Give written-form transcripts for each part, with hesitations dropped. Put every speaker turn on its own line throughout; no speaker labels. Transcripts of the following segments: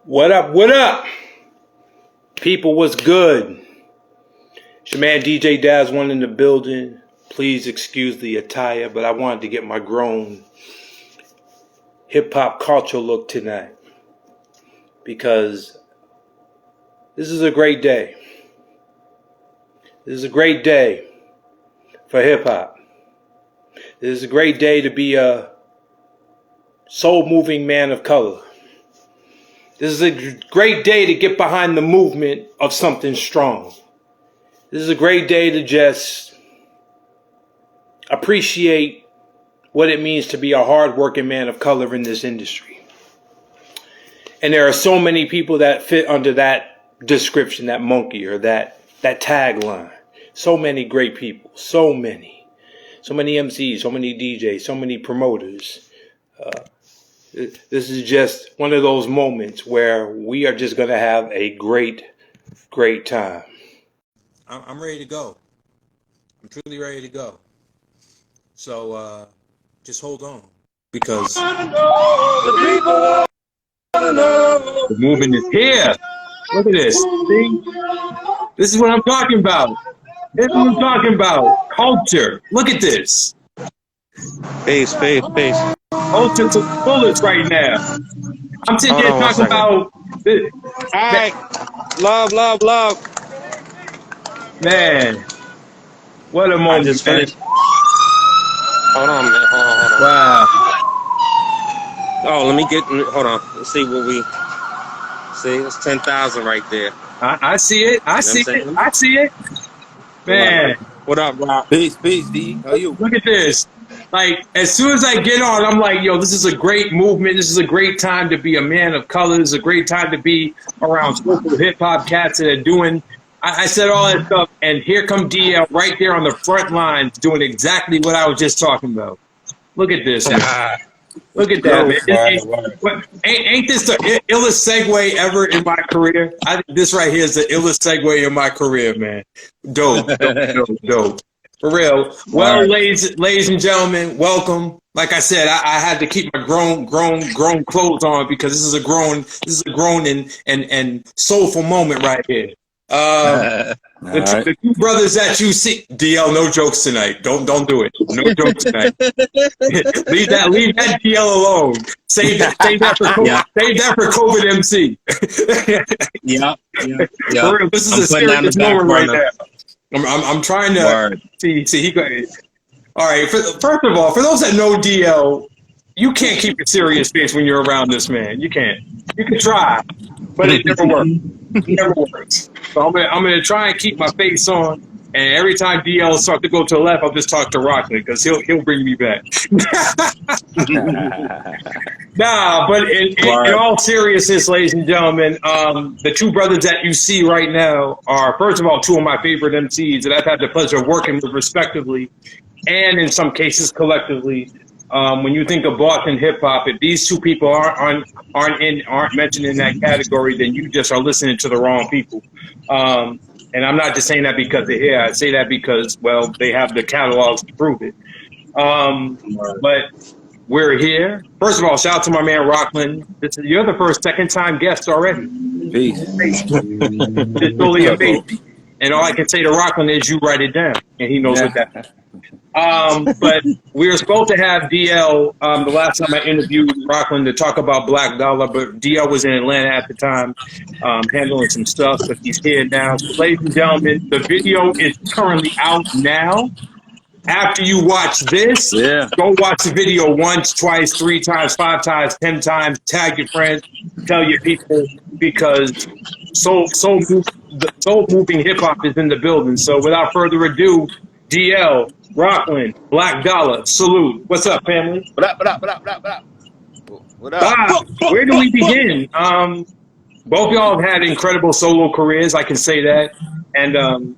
What up? What up? People, what's good? It's your man DJ Daz One in the building. Please excuse the attire, but I wanted to get my grown hip-hop culture look tonight because this is a great day. This is a great day for hip-hop. This is a great day to be a soul-moving man of color. This is a great day to get behind the movement of something strong. This is a great day to just appreciate what it means to be a hardworking man of color in this industry. And there are so many people that fit under that description, that monkey or that tagline. So many great people, so many Emcees, so many DJs, so many promoters. This is just one of those moments where we are just going to have a great time. I'm ready to go. I'm truly ready to go. So just hold on, because the movement is here. Look at this. See? This is what I'm talking about. This is what I'm talking about. Culture. Look at this.
Peace.
Culture to the fullest right now. I'm sitting here talking about this.
Alright. Love.
Man, what a moment.
I just finished. Hold on, man. Hold on.
Wow.
Oh, let me get. Hold on. Let's see what we. See, it's 10,000 right there.
I see it. I see it. Man.
What up, Rob?
Peace, D. How are you?
Look at this. Like, as soon as I get on, I'm like, yo, this is a great movement. This is a great time to be a man of color. This is a great time to be around local hip-hop cats that are doing. I said all that stuff, and here come DL right there on the front lines doing exactly what I was just talking about. Look at this. Look at that, man. Ain't this the illest segue ever in my career? I think this right here is the illest segue in my career, man. Dope. For real. Well, ladies and gentlemen, welcome. Like I said, I had to keep my grown clothes on because this is a grown and soulful moment right here. The two brothers that you see, DL, no jokes tonight. Don't do it. No jokes tonight. leave that DL alone. Save that for COVID. Yeah. Save that for COVID MC.
Yeah.
For real, this is a serious moment right now. I'm trying to see. He got it. All right. First of all, for those that know DL, you can't keep a serious face when you're around this man. You can't. You can try, but it never works. It never works. So I'm gonna try and keep my face on, and every time DL starts to go to the left, I'll just talk to Rocklyn because he'll bring me back. Nah, but in all seriousness, ladies and gentlemen, the two brothers that you see right now are, first of all, two of my favorite MCs that I've had the pleasure of working with respectively, and in some cases collectively. When you think of Boston hip hop, if these two people aren't mentioned in that category, then you just are listening to the wrong people. And I'm not just saying that because they're here. I say that because, well, they have the catalogs to prove it. But we're here. First of all, shout out to my man Rocklyn. You're the second time guest already.
Peace.
It's totally amazing. And all I can say to Rocklyn is you write it down, and he knows what that is. But we were supposed to have DL the last time I interviewed Rocklyn to talk about Black Dollar, but DL was in Atlanta at the time handling some stuff, but he's here now. So, ladies and gentlemen, the video is currently out now. After you watch this, go watch the video once, twice, 3 times, 5 times, 10 times. Tag your friends, tell your people, because soul moving hip hop is in the building. So without further ado, DL, Rocklyn, Black Dollar, salute. What's up, family?
What up?
Where do we begin? Both y'all have had incredible solo careers, I can say that. And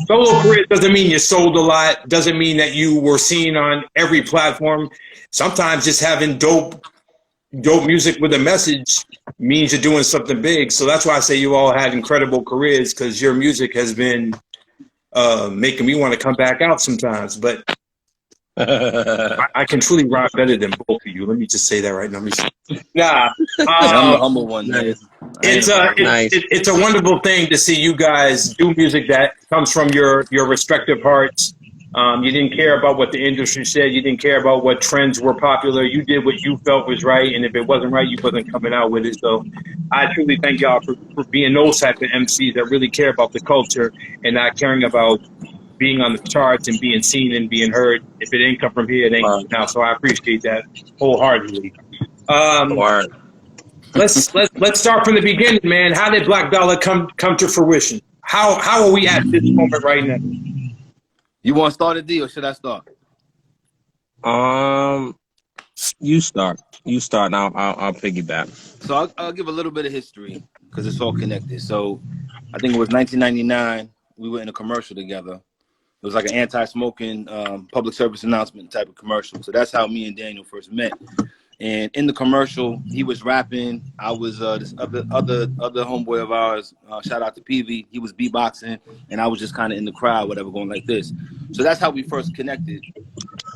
solo career doesn't mean you sold a lot, doesn't mean that you were seen on every platform. Sometimes just having dope music with a message means you're doing something big. So that's why I say you all had incredible careers, because your music has been making me want to come back out sometimes. But I can truly rock better than both of you. Let me just say that right now. Nah.
I'm the humble one, man.
Nice.
It's a wonderful thing to see you guys do music that comes from your respective hearts. You didn't care about what the industry said. You didn't care about what trends were popular. You did what you felt was right, and if it wasn't right, you wasn't coming out with it. So I truly thank y'all for being those type of MCs that really care about the culture and not caring about being on the charts and being seen and being heard. If it ain't come from here, it ain't come now. So I appreciate that wholeheartedly.
Word.
Let's start from the beginning, man. How did Black Dollar come to fruition? How are we at this moment right now?
You want to start it, D, or should I start?
You start. And I'll piggyback.
So I'll give a little bit of history because it's all connected. So I think it was 1999. We were in a commercial together. It was like an anti-smoking public service announcement type of commercial. So that's how me and Daniel first met. And in the commercial, he was rapping. I was this other homeboy of ours. Shout out to PV. He was beatboxing, and I was just kind of in the crowd, whatever, going like this. So that's how we first connected.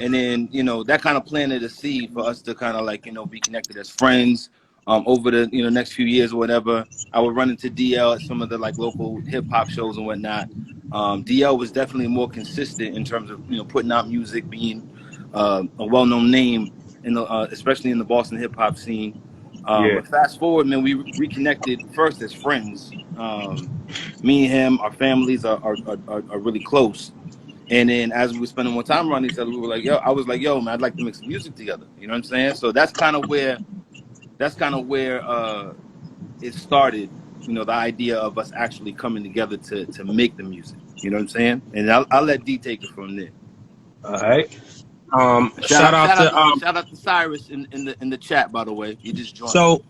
And then that kind of planted a seed for us to kind of like be connected as friends. Over the next few years or whatever, I would run into DL at some of the like local hip hop shows and whatnot. DL was definitely more consistent in terms of putting out music, being a well-known name especially in the Boston hip hop scene. But fast forward, man, we reconnected first as friends. Me and him, our families are really close. And then as we were spending more time around each other, we were like, I was like, man, I'd like to make some music together. You know what I'm saying? So that's kind of where it started. The idea of us actually coming together to make the music. You know what I'm saying? And I'll let D take it from there.
All right.
Shout out to Cyrus in the chat, by the way. He just joined.
So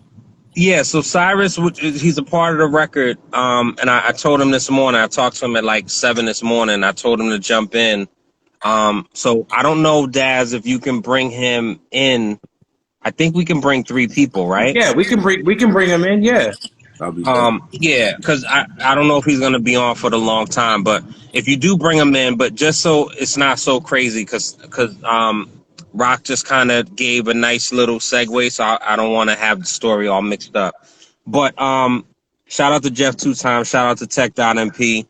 Cyrus, he's a part of the record. And I told him this morning. I talked to him at like 7 this morning. I told him to jump in. So I don't know, Daz, if you can bring him in. I think we can bring 3 people, right?
Yeah, we can bring him in. Yeah.
Yeah, because I don't know if he's gonna be on for the long time, but if you do bring him in, but just so it's not so crazy, because Rock just kind of gave a nice little segue, so I don't want to have the story all mixed up. But shout out to Jeff 2 times, shout out to Tech.mp.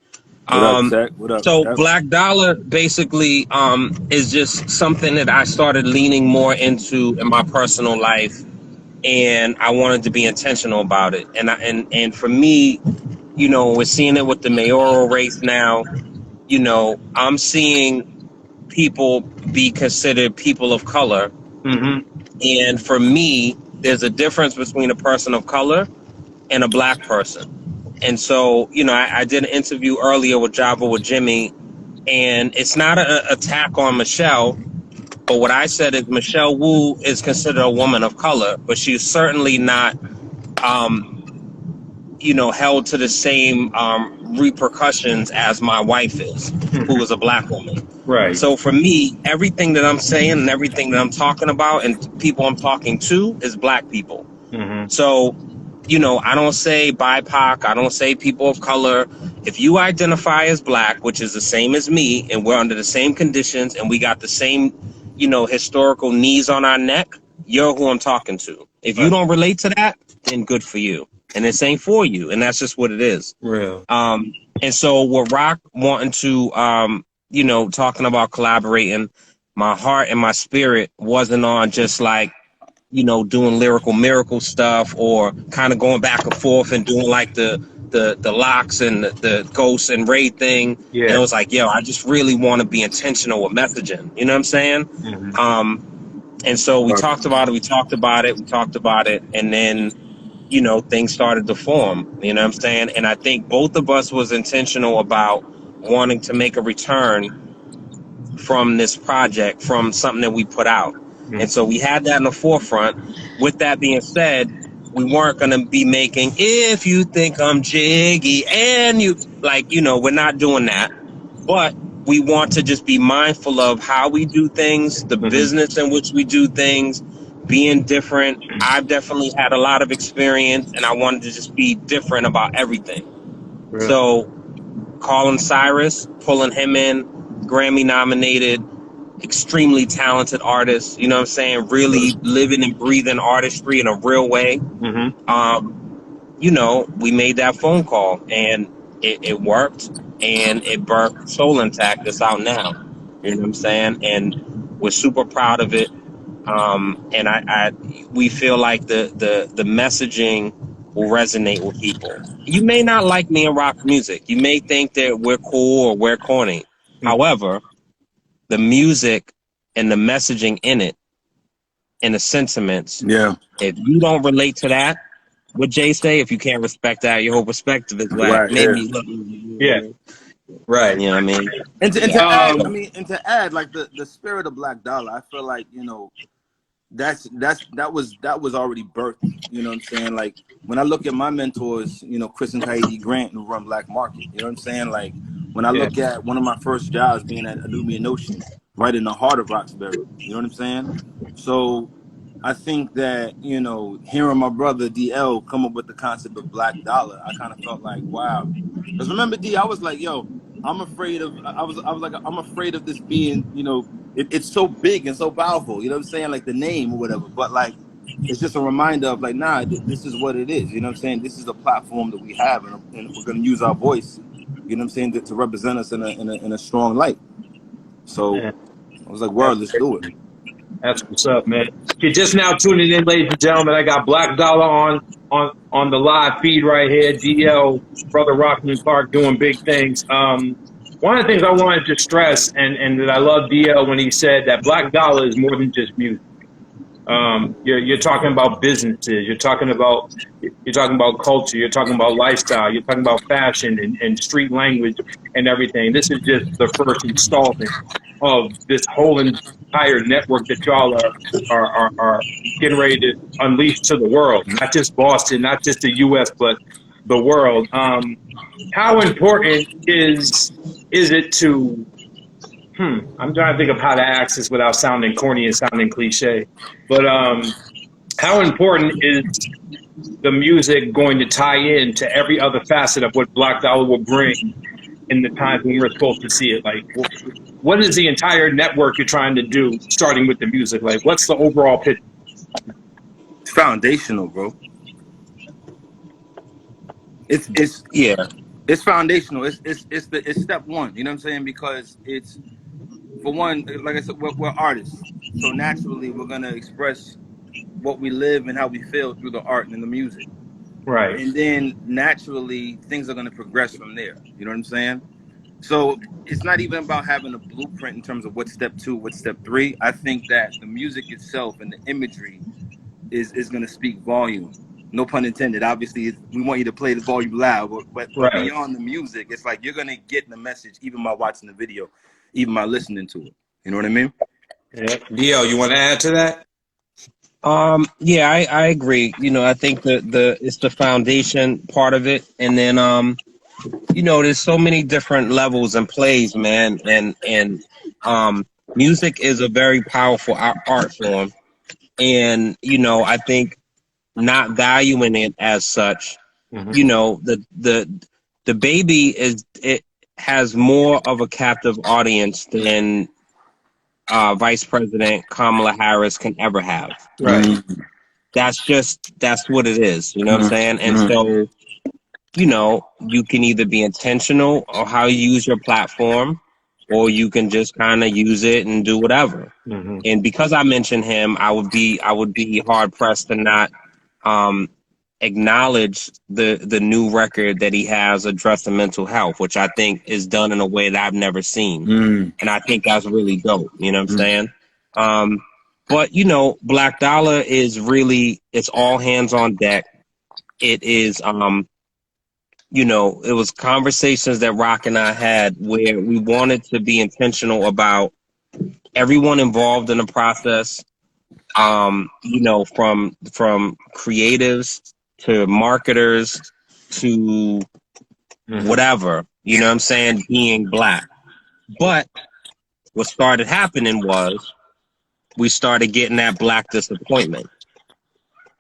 What up, Tech? What up?
So Black Dollar basically is just something that I started leaning more into in my personal life. And I wanted to be intentional about it. And for me, we're seeing it with the mayoral race now. I'm seeing people be considered people of color.
Mm-hmm.
And for me, there's a difference between a person of color and a black person. And so, I did an interview earlier with Java with Jimmy, and it's not an attack on Michelle. But what I said is Michelle Wu is considered a woman of color, but she's certainly not, held to the same repercussions as my wife is, who is a black woman.
Right.
So for me, everything that I'm saying and everything that I'm talking about and people I'm talking to is black people.
Mm-hmm.
So, I don't say BIPOC, I don't say people of color. If you identify as black, which is the same as me, and we're under the same conditions and we got the same historical knees on our neck, you're who I'm talking to. If you don't relate to that, then good for you. And this ain't for you. And that's just what it is.
Real.
And so with Rock wanting to, talking about collaborating, my heart and my spirit wasn't on just like, doing lyrical miracle stuff or kind of going back and forth and doing like the locks and the ghosts and raid thing.
Yeah.
And it was like, I just really want to be intentional with messaging. You know what I'm saying?
Mm-hmm.
And so we talked about it. And then, things started to form, you know what I'm saying? And I think both of us was intentional about wanting to make a return from this project, from something that we put out. Mm-hmm. And so we had that in the forefront. With that being said, we weren't going to be making, if you think I'm jiggy and you, we're not doing that. But we want to just be mindful of how we do things, the business in which we do things, being different. I've definitely had a lot of experience, and I wanted to just be different about everything. Really? So calling Cyrus, pulling him in, Grammy nominated, extremely talented artist, you know what I'm saying? Really living and breathing artistry in a real way. you know, we made that phone call, and it worked, and it birthed Soul Intact that's out now. You know what I'm saying? And we're super proud of it. And we feel like the messaging will resonate with people. You may not like me and rock music. You may think that we're cool or we're corny. However, the music and the messaging in it and the sentiments.
Yeah.
If you don't relate to that, what Jay say, if you can't respect that, your whole perspective is whack.
Right,
Maybe
yeah.
look.
Yeah. Right.
You know what I mean?
And to
Yeah.
add, to add, like the spirit of Black Dollar, I feel like, you know, that was already birthed. You know what I'm saying? Like when I look at my mentors, you know, Chris and Kaidi Grant, who run Black Market, you know what I'm saying? Like when I look at one of my first jobs being at Anubian Notion, right in the heart of Roxbury, you know what I'm saying? So I think that, you know, hearing my brother DL come up with the concept of Black Dollar, I kind of felt like, wow. Because remember, D, I was like, yo, I'm afraid of this being, you know, it's so big and so powerful, you know what I'm saying? Like the name or whatever. But like, it's just a reminder of like, nah, this is what it is. You know what I'm saying? This is a platform that we have, and we're going to use our voice, you know what I'm saying, to represent us in a strong light. So I was like, word, let's do it.
That's what's up, man. If you're just now tuning in, ladies and gentlemen, I got Black Dollar on the live feed right here. DL, brother Rocklyn Park, doing big things. One of the things I wanted to stress, and that I love DL when he said that Black Dollar is more than just music. You're talking about businesses. You're talking about culture. You're talking about lifestyle. You're talking about fashion and street language and everything. This is just the first installment of this whole entire network that y'all are getting ready to unleash to the world. Not just Boston, not just the U.S., but the world. How important is it to? I'm trying to think of how to ask this without sounding corny and sounding cliche. But how important is the music going to tie in to every other facet of what Black Dollar will bring in the times when we're supposed to see it? Like, what is the entire network you're trying to do, starting with the music? Like, what's the overall picture?
It's foundational, bro. It's foundational. It's step one. You know what I'm saying? Because it's, for one, like I said, we're artists, so naturally we're gonna express what we live and how we feel through the art and the music.
Right.
And then naturally things are gonna progress from there. You know what I'm saying? So it's not even about having a blueprint in terms of what's step 2, what's step 3. I think that the music itself and the imagery is gonna speak volume. No pun intended. Obviously, we want you to play the volume loud, but
Right.
beyond the music, it's like you're gonna get the message even by watching the video, even by listening to it. You know what I mean?
Yeah. DL, you want to add to that?
Yeah, I agree. You know, I think it's the foundation part of it, and then you know, there's so many different levels and plays, man, and music is a very powerful art form, and you know, I think not valuing it as such, you know, the baby it has more of a captive audience than Vice President Kamala Harris can ever have.
Right.
That's what it is. You know what I'm saying? And so, you know, you can either be intentional or how you use your platform, or you can just kind of use it and do whatever. And because I mentioned him, I would be hard pressed to not acknowledge the new record that he has addressing mental health, which I think is done in a way that I've never seen. And I think that's really dope. You know what I'm saying? But, you know, Black Dollar is really, it's all hands on deck. It is, you know, it was conversations that Rock and I had where we wanted to be intentional about everyone involved in the process, you know, from creatives to marketers to whatever, you know what I'm saying, being Black. But what started happening was we started getting that Black disappointment.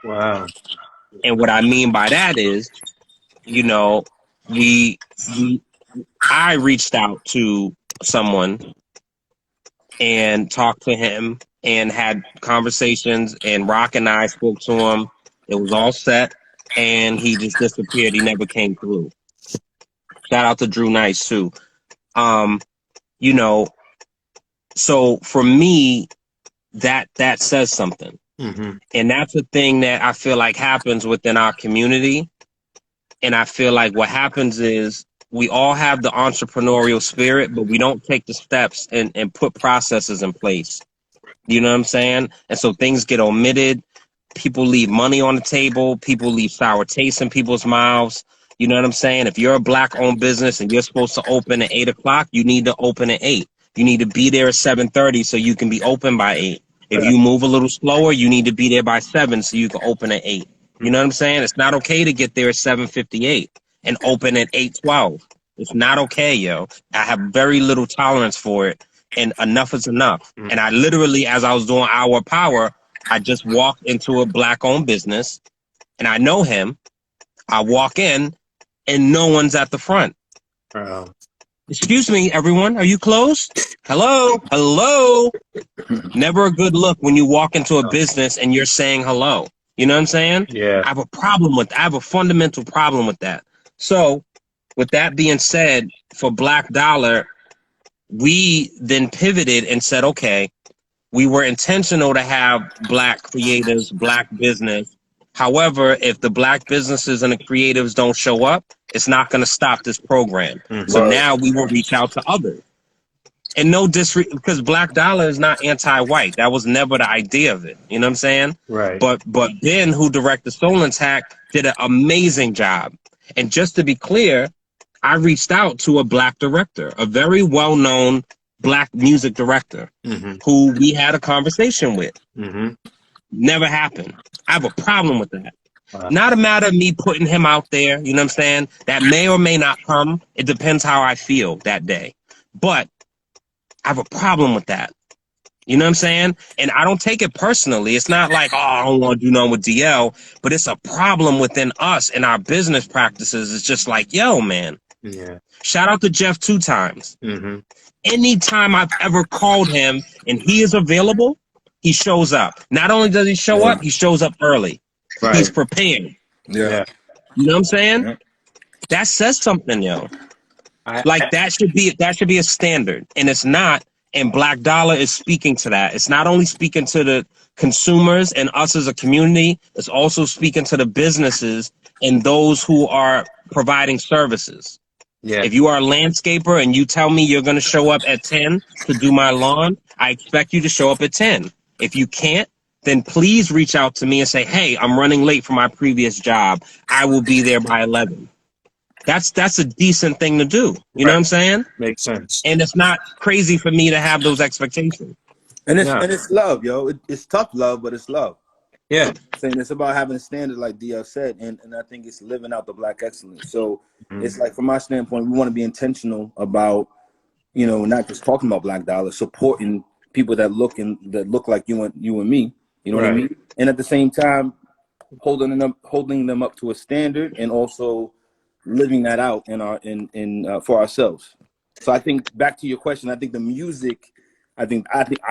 Wow.
And what I mean by that is, you know, I reached out to someone and talked to him and had conversations, and Rock and I spoke to him. It was all set. and he just disappeared. He never came through. Shout out to Drew Nice too. You know, so for me, that says something.
Mm-hmm.
And that's a thing that I feel like happens within our community. And I feel like what happens is we all have the entrepreneurial spirit, but we don't take the steps and put processes in place. You know what I'm saying? And so things get omitted. People leave money on the table. People leave sour taste in people's mouths. You know what I'm saying? If you're a black-owned business and you're supposed to open at 8 o'clock, you need to open at 8. You need to be there at 7:30 so you can be open by 8. If you move a little slower, you need to be there by 7 so you can open at 8. You know what I'm saying? It's not okay to get there at 7:58 and open at 8:12. It's not okay, yo. I have very little tolerance for it, and enough is enough. And I literally, as I was doing Hour Power, I just walked into a black-owned business, and I know him. I walk in, and no one's at the front. Excuse me, everyone. Are you closed? Hello? Hello? Never a good look when you walk into a business and you're saying hello. You know what I'm saying?
Yeah.
I have a problem with that. I have a fundamental problem with that. So, with that being said, for Black Dollar, we then pivoted and said, okay, we were intentional to have black creatives, black business. However, if the black businesses and the creatives don't show up, it's not going to stop this program. So now we will reach out to others. And no disrespect, because Black Dollar is not anti-white. That was never the idea of it. You know what I'm saying?
Right.
But Ben, who directed Soul Intact, did an amazing job. And just to be clear, I reached out to a black director, a very well-known black music director, who we had a conversation with. Never happened. I have a problem with that. Not a matter of me putting him out there, you know what I'm saying? That may or may not come. It depends how I feel that day. But I have a problem with that. You know what I'm saying? And I don't take it personally. It's not like, oh, I don't want to do nothing with DL, but it's a problem within us and our business practices. It's just like, yo, man.
Yeah.
Shout out to Jeff 2 times. Anytime I've ever called him and he is available, he shows up. Not only does he show up, he shows up early.
Right.
He's prepared.
Yeah.
You know what I'm saying? Yeah. That says something, yo. That should be a standard. And it's not. And Black Dollar is speaking to that. It's not only speaking to the consumers and us as a community, it's also speaking to the businesses and those who are providing services. Yeah. If you are a landscaper and you tell me you're going to show up at 10 to do my lawn, I expect you to show up at 10. If you can't, then please reach out to me and say, hey, I'm running late for my previous job. I will be there by 11. That's a decent thing to do. You know what I'm saying?
Makes sense.
And it's not crazy for me to have those expectations.
And it's love, yo. It's tough love, but it's love.
Yeah.
Saying it's about having a standard, like DL said, and I think it's living out the black excellence. So it's like, from my standpoint, we want to be intentional about, you know, not just talking about Black Dollar, supporting people that look like you and me. You know what I mean? And at the same time, holding them up to a standard, and also living that out for ourselves. So I think, back to your question, I think the music, I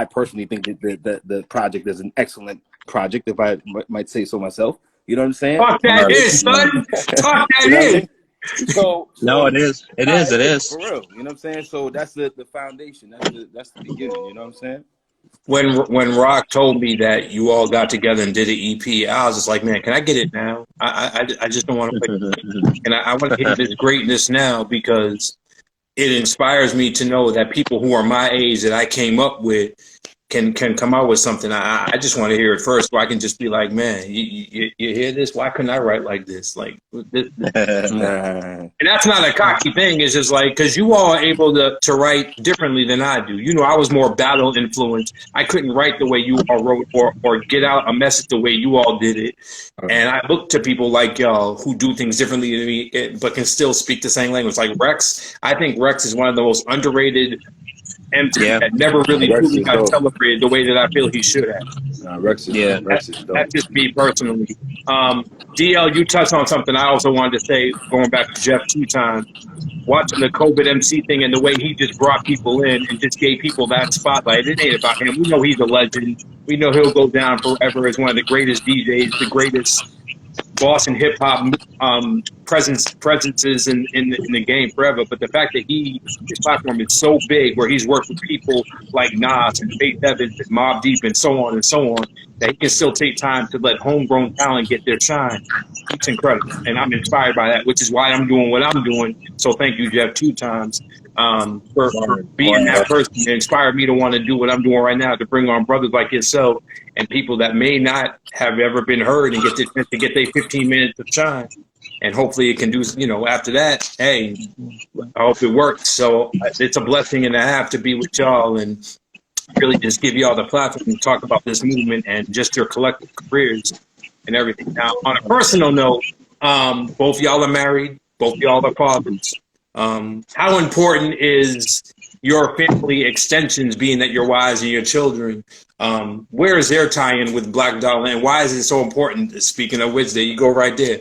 personally think that the project is an excellent project, if I might say so myself. You know what I'm saying?
Talk that is, son. Talk that is.
So
no, it is. It is.
For real. You know what I'm saying? So that's the foundation. That's the beginning. You know what I'm saying?
When Rock told me that you all got together and did an EP, I was just like, man, can I get it now? I just don't want to wait. And I want to hit this greatness now, because it inspires me to know that people who are my age that I came up with can come out with something. I just want to hear it first, so I can just be like, man, you hear this? Why couldn't I write like this? Like this. And that's not a cocky thing. It's just like, because you all are able to write differently than I do. You know, I was more battle influenced. I couldn't write the way you all wrote, or get out a message the way you all did it. And I look to people like y'all who do things differently than me, but can still speak the same language. Like Rex, I think Rex is one of the most underrated MCs that never really truly got celebrated the way that I feel he should have.
Rex is
That's just me personally. DL, you touched on something I also wanted to say, going back to Jeff 2 times, watching the COVID MC thing and the way he just brought people in and just gave people that spotlight. It ain't about him. We know he's a legend. We know he'll go down forever as one of the greatest DJs, the greatest Boston hip hop presences in the game forever. But the fact that his platform is so big, where he's worked with people like Nas and Faith Evans and Mobb Deep and so on, that he can still take time to let homegrown talent get their shine. It's incredible, and I'm inspired by that, which is why I'm doing what I'm doing. So thank you, Jeff, 2 times for being that person. It inspired me to want to do what I'm doing right now, to bring on brothers like yourself and people that may not have ever been heard and get to get their 15 minutes of shine. And hopefully it can do, after that, hey, I hope it works. So it's a blessing and a half to be with y'all and really just give y'all the platform to talk about this movement and just your collective careers and everything. Now, on a personal note, both y'all are married, both y'all are fathers. How important is your family extensions, being that your wives and your children? Where is their tie-in with Black Dollar, and why is it so important? Speaking of which, there you go right there.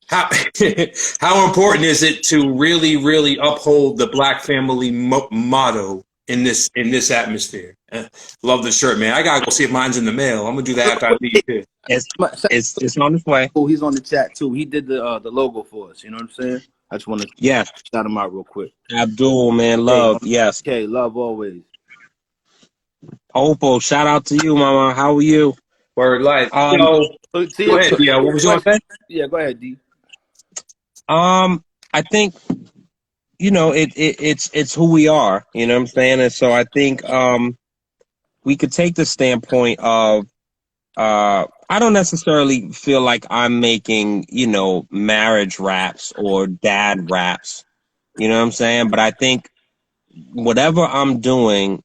How important is it to really, really uphold the Black family motto in this atmosphere? Love the shirt, man. I gotta go see if mine's in the mail. I'm gonna do that after I leave here.
It's on its way.
Oh, he's on the chat too. He did the logo for us. You know what I'm saying? I just want to shout him out real quick.
Abdul, man, love, yes.
Okay, love always.
Opal, shout out to you, mama. How are you?
Word life.
Go
ahead, yeah. What was you gonna say?
Yeah, go ahead, D.
I think, it's who we are, you know what I'm saying? And so I think we could take the standpoint of I don't necessarily feel like I'm making, marriage raps or dad raps, you know what I'm saying? But I think whatever I'm doing,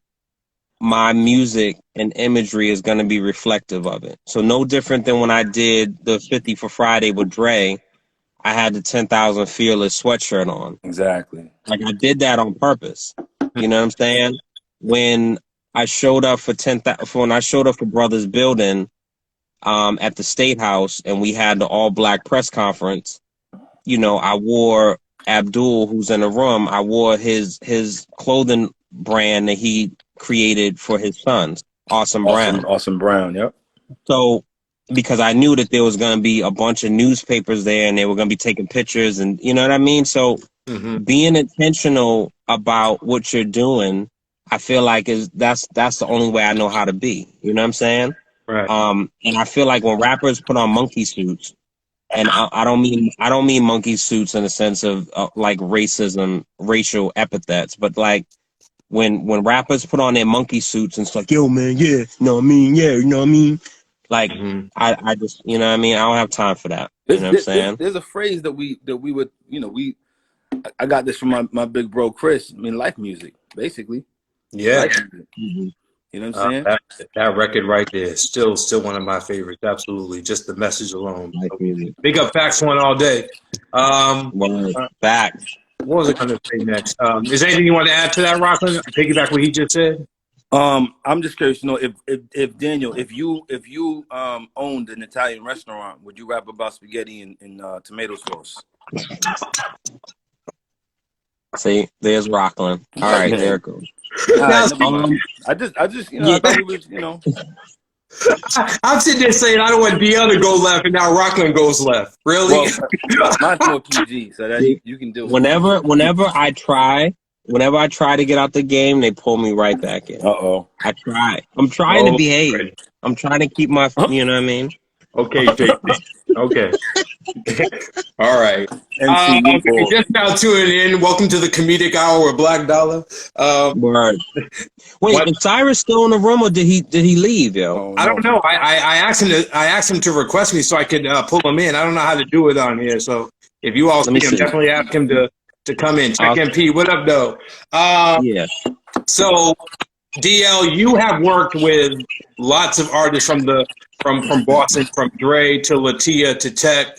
my music and imagery is going to be reflective of it. So no different than when I did the 50 for Friday with Dre, I had the 10,000 Fearless sweatshirt on.
Exactly.
Like I did that on purpose. You know what I'm saying? When I showed up for Brothers Building at the State House and we had the all black press conference, I wore Abdul, who's in the room, I wore his clothing brand that he created for his sons, Awesome Brown.
Awesome Brown, yep.
So because I knew that there was going to be a bunch of newspapers there and they were going to be taking pictures and you know what I mean? So being intentional about what you're doing, I feel like that's the only way I know how to be. You know what I'm saying?
Right.
And I feel like when rappers put on monkey suits, and I don't mean monkey suits in the sense of like racism, racial epithets, but like when rappers put on their monkey suits and it's like, yo man, yeah, you know what I mean? Yeah, you know what I mean? Like I just, you know what I mean? I don't have time for that. You know what I'm saying?
There's a phrase that we would, I got this from my big bro Chris. I mean, life music, basically.
Yeah.
Life music. You know what I'm saying?
That record right there is still one of my favorites. Absolutely. Just the message alone. Big up Facts One all day.
Facts.
What was I going to say next? Is there anything you want to add to that, Rocklyn? Piggyback what he just said?
I'm just curious to know if Daniel, if you owned an Italian restaurant, would you rap about spaghetti and tomato sauce?
See, there's Rocklyn. All right, there it goes.
I just, I thought it was,
I'm sitting there saying I don't want DL to go left, and now Rocklyn goes left. Really?
Well, mine's more PG, so that you can do it.
Whenever I try to get out the game, they pull me right back in. I try. I'm trying to behave. Right. I'm trying to keep my, you know what I mean?
Okay, okay. All right. Okay, just now tuning in. Welcome to the comedic hour with Black Dollar.
Word. Wait, is Cyrus still in the room, or did he leave, yo?
Oh, no. I don't know. I asked him to request me so I could pull him in. I don't know how to do it on here. So if you all see him, definitely ask him to come in. Check MP. What up, though?
Yeah.
So DL, you have worked with lots of artists from Boston, from Dre to Latia to Tech,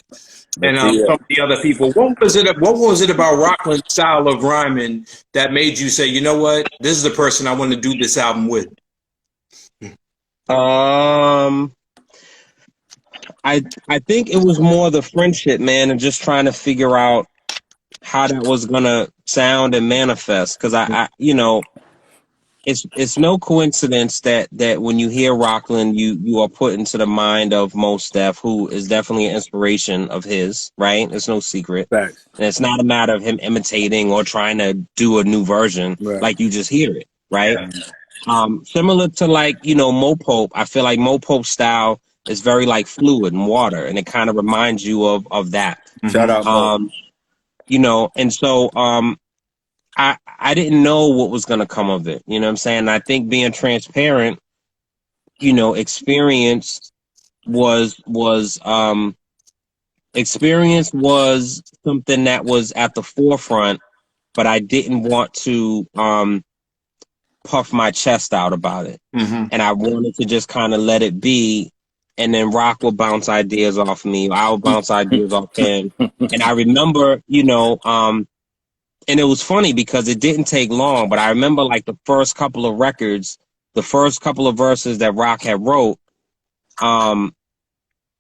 and some of the other people. What was it about Rocklyn's style of rhyming that made you say, you know what, this is the person I want to do this album with?
I think it was more the friendship, man, and just trying to figure out how that was gonna sound and manifest. Because I it's no coincidence that when you hear Rocklyn, you are put into the mind of Mos Def, who is definitely an inspiration of his, right? It's no secret.
Facts.
And it's not a matter of him imitating or trying to do a new version.
Right.
Like, you just hear it, right?
Yeah.
Similar to, like, you know, Mo Pope, I feel like Mo Pope's style is very like fluid and water, and it kind of reminds you of that.
Shout out Mo.
You know, and so I didn't know what was going to come of it. You know what I'm saying? I think being transparent, you know, experience was something that was at the forefront, but I didn't want to puff my chest out about it. And I wanted to just kind of let it be, and then Rock will bounce ideas off me, I will bounce ideas off him. And I remember, you know, and it was funny because it didn't take long, but I remember like the first couple of records, the first couple of verses that Rock had wrote,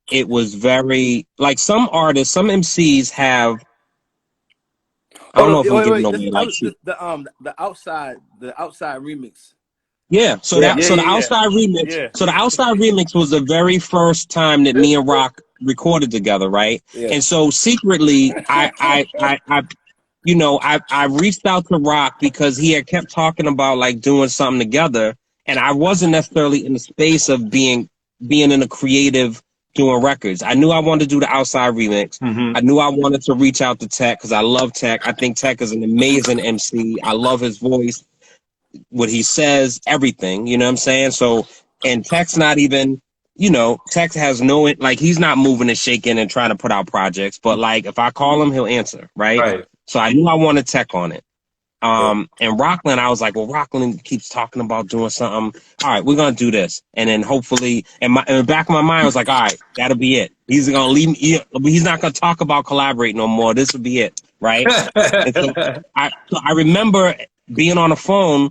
it was very, like, some artists, some MCs have, I don't know if I'm giving away like shit.
The outside remix.
Yeah, so the outside remix.
Yeah.
So the outside remix was the very first time that me and Rock recorded together, right?
Yeah.
And so secretly, I reached out to Rock because he had kept talking about like doing something together, and I wasn't necessarily in the space of being in a creative doing records. I knew I wanted to do the outside remix. I knew I wanted to reach out to Tech because I love Tech. I think Tech is an amazing MC. I love his voice, what he says, everything. You know what I'm saying? So, and Tech's not even, you know, Tech has no, like, he's not moving and shaking and trying to put out projects, but like if I call him, he'll answer, right? So I knew I wanted Tech on it. And Rocklyn, I was like, well, Rocklyn keeps talking about doing something. All right, we're gonna do this, and then hopefully, in the back of my mind, I was like, all right, that'll be it. He's gonna leave me. He's not gonna talk about collaborate no more. This will be it, right? And so I remember being on the phone,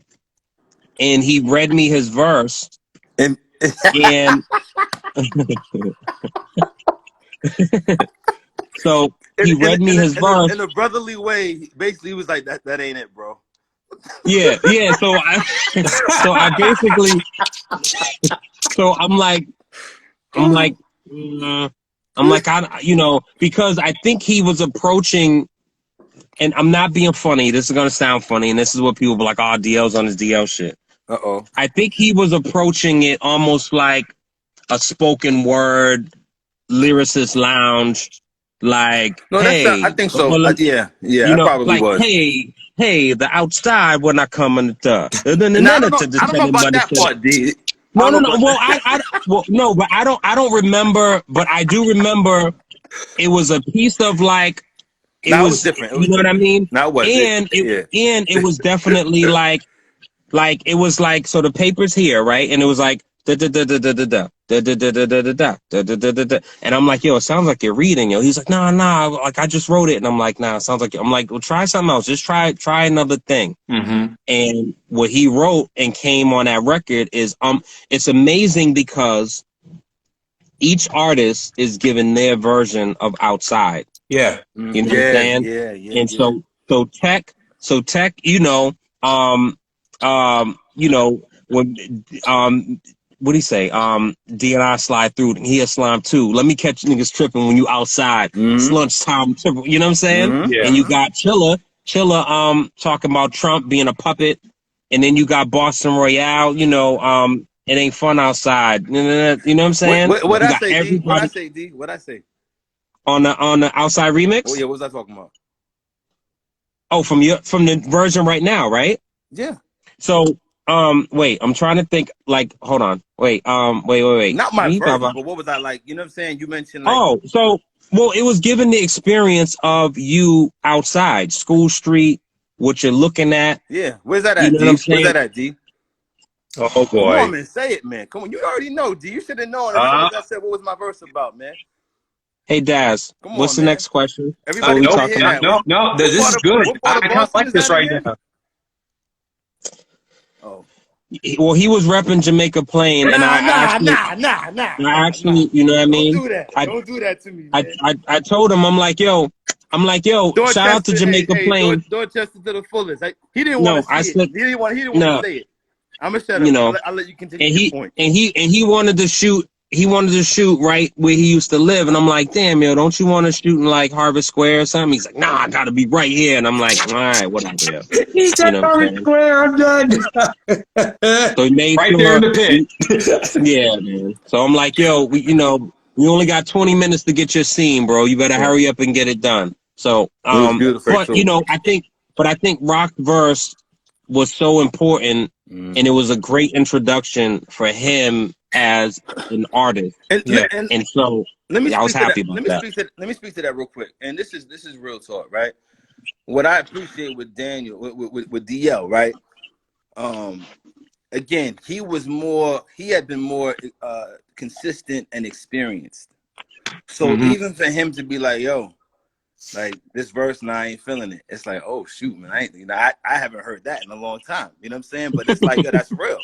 and he read me his verse, and so he read me his verse
in a brotherly way. Basically, he was like, "That ain't it, bro."
Yeah. So I basically, so I'm like, you know, because I think he was approaching, and I'm not being funny. This is gonna sound funny, and this is what people be like, "Oh, DL's on his DL shit." I think he was approaching it almost like a spoken word lyricist lounge. Like,
no,
hey,
I think so. Yeah,
you know,
I probably
like,
was.
Hey, the outside when I come in the
I don't know about that part, D.
No. Well, no, but I don't remember. But I do remember it was a piece of like it was different. You know what I mean?
Now what?
And it was definitely like it was like, so the paper's here, right? And it was like da da da da da da da da da da da da da da da da da. And I'm like, yo, it sounds like you're reading, yo. He's like, nah, like I just wrote it. And I'm like, nah, it sounds like, I'm like, well, try something else. Just try another thing. And what he wrote and came on that record is it's amazing because each artist is given their version of outside.
Yeah.
You know what I'm saying?
Yeah.
And so Tech, you know, you know, when what do you say? DNI slide through. He a slime too. Let me catch niggas tripping when you outside. It's lunchtime. You know what I'm saying?
Yeah.
And you got Chilla talking about Trump being a puppet, and then you got Boston Royale. You know, it ain't fun outside. You know what I'm saying?
What I say, D? What I say, D? What I say?
On the outside remix?
Oh yeah, what was I talking about?
Oh, from the version right now, right?
Yeah.
So wait, I'm trying to think, like, hold on. Wait.
Not my version, but what was I like? You know what I'm saying? You mentioned like,
well, it was given the experience of you outside, School Street, what you're looking at.
Yeah. Where's that at, D? Where's that at, D?
Oh boy.
Come on, man, say it, man. Come on. You already know, D. You should have known. I said, what was my verse about, man?
Hey, Daz, what's the next question?
Everybody
no, this is good. I kind of like this right now.
Oh.
Well, he was repping Jamaica Plain, and I actually, you know what I mean?
Don't do that to me, man.
I told him, I'm like, yo, shout out to Jamaica Plain.
Dorchester to the fullest. He didn't want to say it. He didn't want to say it. I'm gonna shut
you
up.
know,
I'll let you continue
and
your point.
he wanted to shoot. He wanted to shoot right where he used to live, and I'm like, damn, yo, don't you want to shoot in like Harvest Square or something? He's like, nah, I gotta be right here, and I'm like, all right, whatever. Yo.
He said,
You know what I'm saying?
Square, I'm done.
So he made
Right
sure,
there in the pit.
yeah, man. So I'm like, yo, we only got 20 minutes to get your scene, bro. You better hurry up and get it done. So,
It was beautiful
but
too.
I think Rock verse was so important, and it was a great introduction for him as an artist.
And,
Yeah.
And so
let me
I was
speak to
happy
that.
about that.
Let me speak to that real quick. And this is real talk, right? What I appreciate with Daniel, with DL, right? Again, he had been more consistent and experienced. So even for him to be like, yo, like this verse, and I ain't feeling it. It's like, oh shoot, man, I haven't heard that in a long time. You know what I'm saying? But it's like, yo, that's real,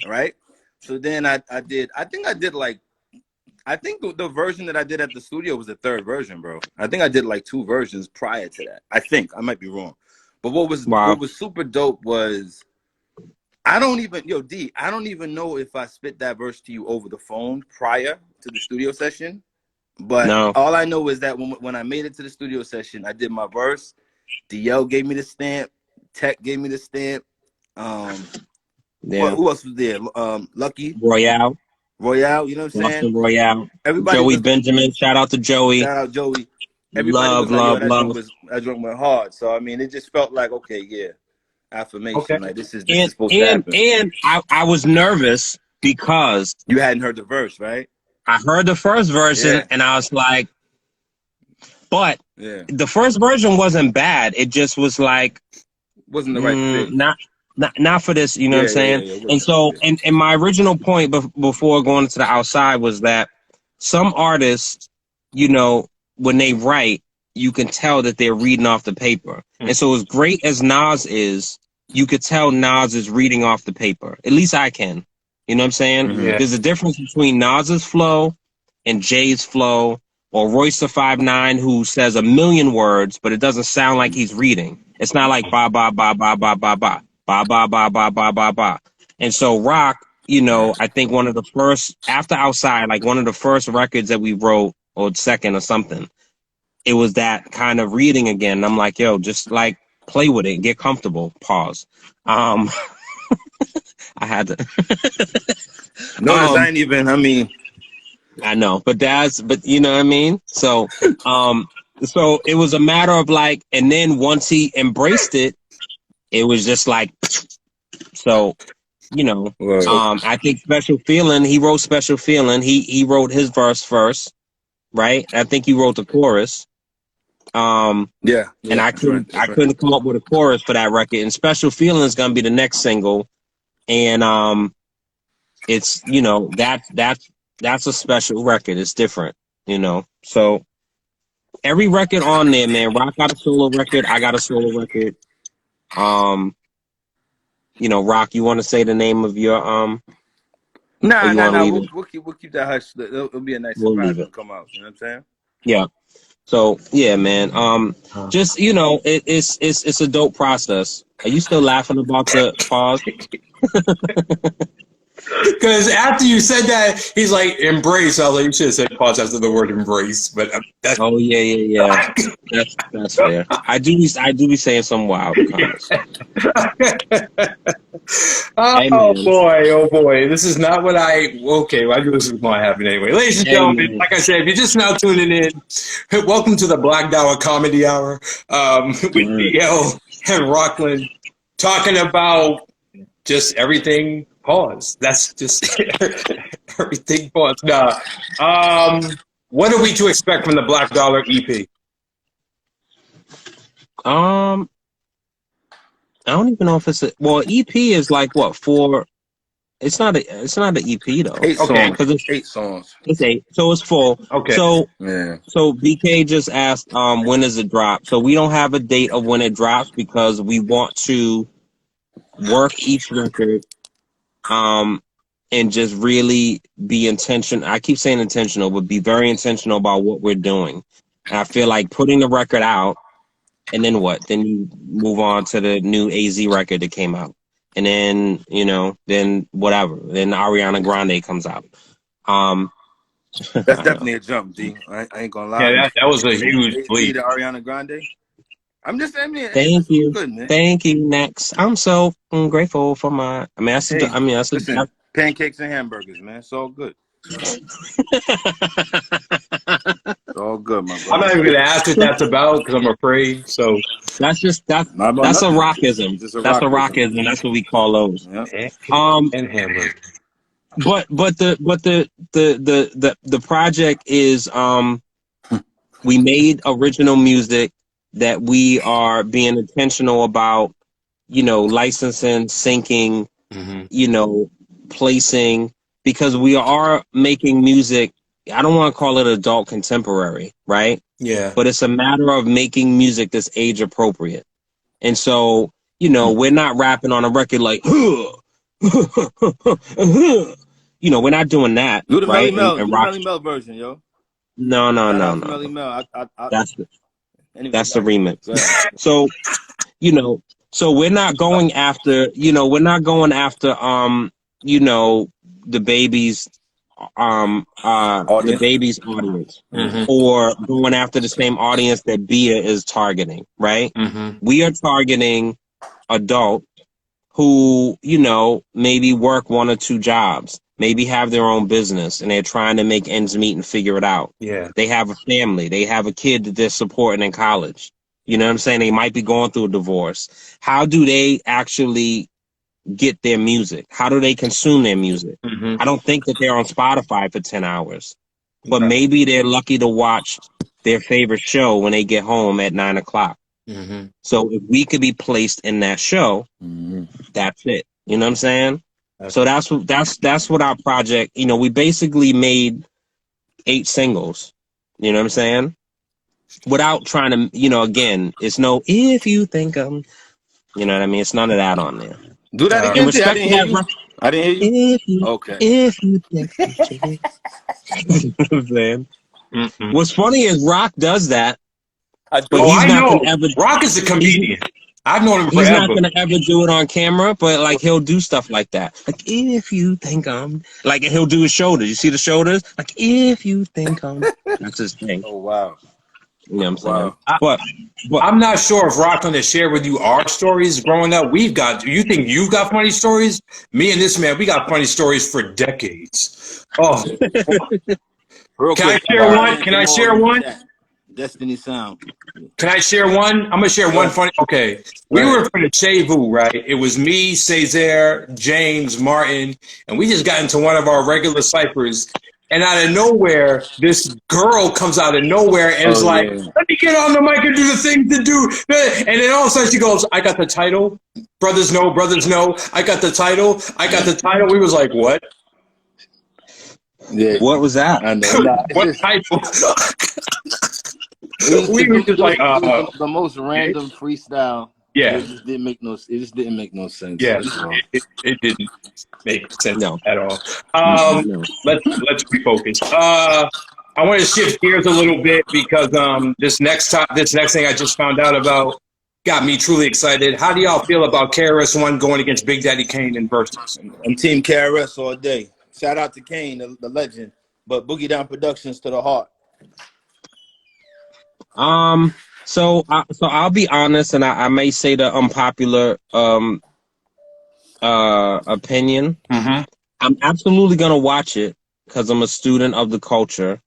right? So then I think the version that I did at the studio was the third version, bro. I think I did like 2 versions prior to that. I think I might be wrong, but what was super dope was I don't even know if I spit that verse to you over the phone prior to the studio session. But all I know is that when I made it to the studio session, I did my verse. DL gave me the stamp. Tech gave me the stamp. Who else was there? Lucky
Royale.
You know what I'm saying?
Royale.
Everybody
Joey Benjamin. Shout out to Joey.
Shout out Joey. Everybody was like, yo, that joint went hard. So I mean, it just felt like, okay, yeah, affirmation. Okay. Like this is supposed to happen.
And I was nervous because
you hadn't heard the verse, right?
I heard the first version and I was like, but the first version wasn't bad. It just was like,
wasn't the right fit.
Not for this, you know what I'm saying? And so, and my original point before going to the outside was that some artists, you know, when they write, you can tell that they're reading off the paper. And so as great as Nas is, you could tell Nas is reading off the paper. At least I can. You know what I'm saying?
Yeah.
There's a difference between Nas's flow and Jay's flow, or Royce the 5'9", who says a million words, but it doesn't sound like he's reading. It's not like ba ba ba ba ba ba ba ba ba ba ba ba ba ba. And so Rock, you know, I think one of the first after Outside, like one of the first records that we wrote, or second or something, it was that kind of reading again. And I'm like, yo, just like play with it, get comfortable. Pause. I had to.
Notice I ain't even. I mean,
I know, but you know what I mean. So, so it was a matter of like, and then once he embraced it, it was just like, so, you know, I think Special Feeling. He wrote Special Feeling. He wrote his verse first, right? I think he wrote the chorus. And I couldn't come up with a chorus for that record. And Special Feeling is gonna be the next single. And it's, you know, that's a special record. It's different, you know. So every record on there, man. Rock got a solo record. I got a solo record. You know, Rock, you want to say the name of your
Nah. We'll keep that hush. It'll be a nice surprise to come out. You know what I'm saying?
Yeah. So yeah, man. Just, you know, it's a dope process. Are you still laughing about the pause?
Because after you said that, he's like, embrace. I was like, you should have said pause after the word embrace. But that's
yeah. That's fair. I do be saying some wild comments.
Oh boy. This is not what okay, well, I knew this was going to happen anyway. Ladies and gentlemen, like I said, if you're just now tuning in, welcome to the Black Dollar Comedy Hour with DL and Rocklyn, talking about just everything. Pause. That's just everything. Pause. Nah. What are we to expect from the Black Dollar EP?
I don't even know if it's EP is like what, 4? It's not an EP though.
8 songs.
Because it's
8 songs.
It's 8, so it's full.
Okay.
So BK just asked when does it drop? So we don't have a date of when it drops because we want to work each record and just really be intentional. I keep saying intentional, but be very intentional about what we're doing. And I feel like putting the record out, and then what? Then you move on to the new AZ record that came out. and then then whatever. Then Ariana Grande comes out.
That's definitely a jump, D. I ain't gonna lie.
Yeah, that was a huge leap.
To Ariana Grande. I'm just saying, man,
Thank you,
good, man.
thank you. Next, I'm so grateful for my. I mean,
listen, pancakes and hamburgers, man. It's all good. It's all good, my brother.
I'm not even gonna ask what that's about because I'm afraid. So
that's a rockism. That's a rockism. That's what we call those.
Yeah.
And hamburger.
But the project is we made original music that we are being intentional about, licensing, syncing, placing, because we are making music. I don't want to call it adult contemporary, right?
Yeah.
But it's a matter of making music that's age appropriate. And so, we're not rapping on a record like, we're not doing that.
Do the
right?
Melly Mel version, yo.
No.
Melly Mel.
That's the remix. So, so we're not going after, the baby's audience, or going after the same audience that Bia is targeting, right? We are targeting adults who, maybe work 1 or 2 jobs, maybe have their own business, and they're trying to make ends meet and figure it out.
Yeah.
They have a family. They have a kid that they're supporting in college. You know what I'm saying? They might be going through a divorce. How do they actually get their music? How do they consume their music? I don't think that they're on Spotify for 10 hours, but maybe they're lucky to watch their favorite show when they get home at 9 o'clock. So if we could be placed in that show, that's it. You know what I'm saying? So that's what our project, we basically made 8 singles, you know what I'm saying? Without trying to, again, it's no, if you think I'm, you know what I mean? It's none of that on there.
Do that again. I didn't hear you.
Okay. If you think I'm you know what I'm saying? What's funny is Rock does that. But he's not gonna ever,
Rock is a comedian. I've known him forever.
He's not going to ever do it on camera, but like he'll do stuff like that. Like, if you think I'm, like, and he'll do his shoulders. You see the shoulders? Like, if you think I'm, that's his thing.
Oh, wow.
You know what I'm saying? But
I'm not sure if Rock going to share with you our stories growing up. You think you've got funny stories? Me and this man, we got funny stories for decades. Oh. Can I share one? Can I share one?
Destiny Sound.
Can I share one? I'm gonna share one funny. Okay, we were from the Chevu, right? It was me, Cesar, James, Martin, and we just got into one of our regular ciphers. And out of nowhere, this girl comes out of nowhere and is like, "Let me get on the mic and do the thing to do." And then all of a sudden she goes, "I got the title. Brothers know, brothers know. I got the title. I got the title." We was like, "What?"
Yeah. What was that?
What title?
We were just like the most random freestyle.
Yeah,
it just didn't make no sense.
Yeah, it didn't make sense at all. Let's refocus. I want to shift gears a little bit because this next thing I just found out about got me truly excited. How do y'all feel about KRS-One going against Big Daddy Kane in Versus?
I'm Team KRS all day. Shout out to Kane, the legend, but Boogie Down Productions to the heart.
So I'll be honest, and I may say the unpopular opinion. I'm absolutely gonna watch it because I'm a student of the culture,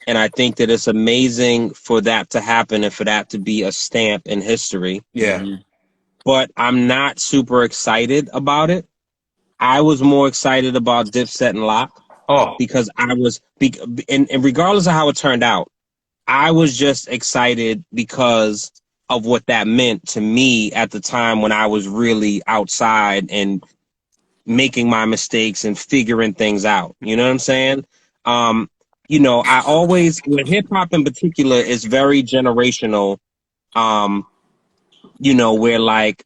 and I think that it's amazing for that to happen and for that to be a stamp in history.
Yeah.
But I'm not super excited about it. I was more excited about Dipset and Lock. Because and regardless of how it turned out, I was just excited because of what that meant to me at the time when I was really outside and making my mistakes and figuring things out. You know what I'm saying? I always, with hip hop in particular, is very generational. Where like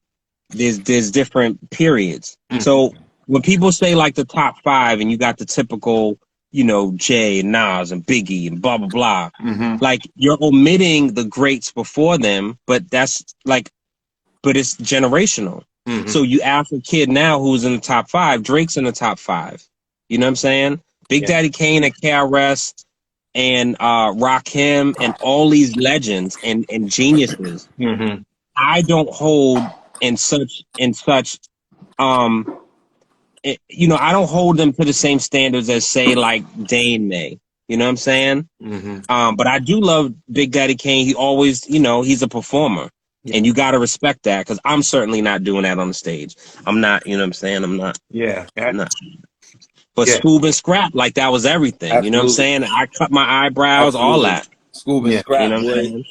there's different periods. So when people say like the top 5 and you got the typical, Jay and Nas and Biggie and blah, blah, blah. Like you're omitting the greats before them, but it's generational. So you ask a kid now who's in the top 5, Drake's in the top 5. You know what I'm saying? Big Daddy Kane and KRS and Rakim and all these legends and geniuses. I don't hold in such you know, I don't hold them to the same standards as say like Dane may. You know what I'm saying? But I do love Big Daddy Kane. He always, you know, he's a performer. And you got to respect that, because I'm certainly not doing that on the stage. I'm not, you know what I'm saying? I'm not. I'm not. But Scoob and Scrap, like, that was everything.
Absolutely.
You know what I'm saying? I cut my eyebrows, all that.
Scoob and Scrap,
you know what I'm saying?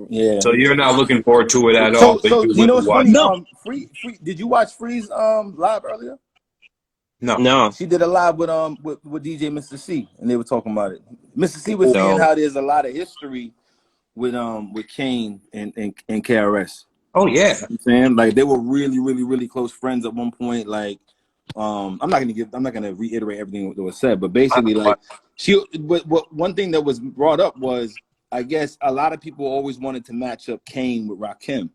Yeah.
So you're not looking forward to it at all.
So you know what's funny?
No.
Free, did you watch Free's live earlier?
No.
She did a live with DJ Mr. C, and they were talking about it. Mr. C was saying how there's a lot of history with Kane and KRS.
Oh yeah.
You know what I'm saying? Like, they were really, really, really close friends at one point. Like, I'm not gonna reiterate everything that was said, but basically, like, one thing that was brought up was, I guess a lot of people always wanted to match up Kane with Rakim.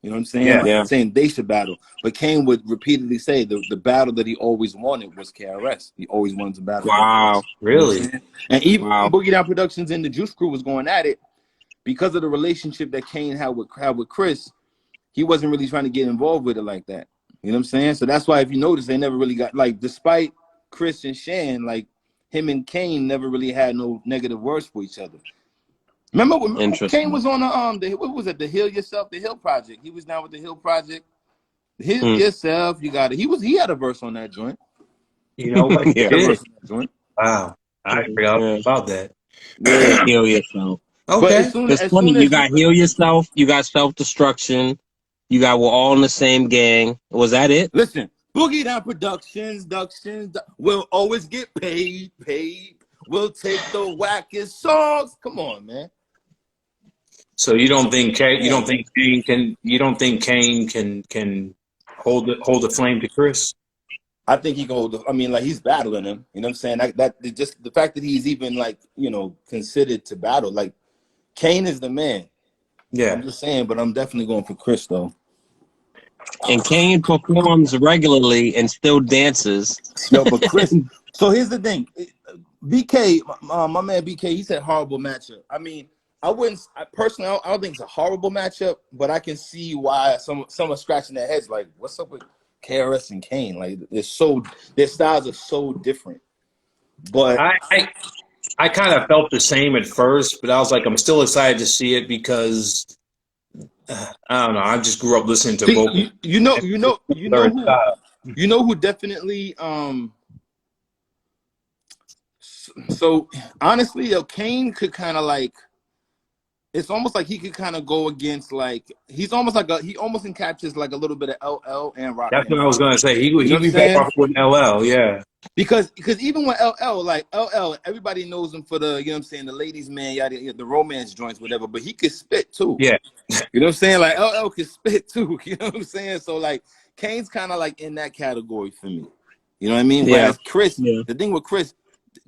You know what I'm saying? Saying they should battle. But Kane would repeatedly say the battle that he always wanted was KRS. He always wanted to battle.
Wow.
KRS.
Really?
You know, and even Boogie Down Productions and the Juice Crew was going at it because of the relationship that Kane had with Chris. He wasn't really trying to get involved with it like that. You know what I'm saying? So that's why, if you notice, they never really got, like, despite Chris and Shan, like, him and Kane never really had no negative words for each other. Remember when Kane was on what was it, the Heal Yourself, the Hill Project? He was down with the Hill Project. Heal Yourself, you got it. He had a verse on that joint.
You know what?
Wow,
I forgot about that.
Heal Yourself.
Okay.
It's funny. You got Heal Yourself. You got Self-Destruction. You got We're All in the Same Gang. Was that it?
Listen, Boogie Down Productions, we'll always get paid. We'll take the wackest songs. Come on, man.
So you don't think Kane can hold the flame to Chris?
I think he can hold. I mean, like, he's battling him. You know what I'm saying? That just the fact that he's even, like, you know, considered to battle. Like, Kane is the man.
Yeah.
I'm just saying, but I'm definitely going for Chris, though.
And Kane performs regularly and still dances.
Yo, but Chris. So here's the thing. BK, my man BK, he said horrible matchup. I mean, I personally don't think it's a horrible matchup, but I can see why some are scratching their heads like, what's up with KRS and Kane? Like, their styles are so different. But
I kind of felt the same at first, but I was like, I'm still excited to see it because I don't know. I just grew up listening to both.
You know who definitely. So honestly, Kane could kind of, like, it's almost like he could kind of go against, like, he almost encaptures like a little bit of LL and Rock.
That's what I was gonna say. He'd be better off with LL, yeah. Because
even with LL, like LL, everybody knows him for the, you know what I'm saying, the ladies' man, the romance joints, whatever. But he could spit too.
Yeah.
You know what I'm saying? Like, LL could spit too. You know what I'm saying? So, like, Kane's kind of like in that category for me. You know what I mean?
Yeah.
Whereas Chris, the thing with Chris,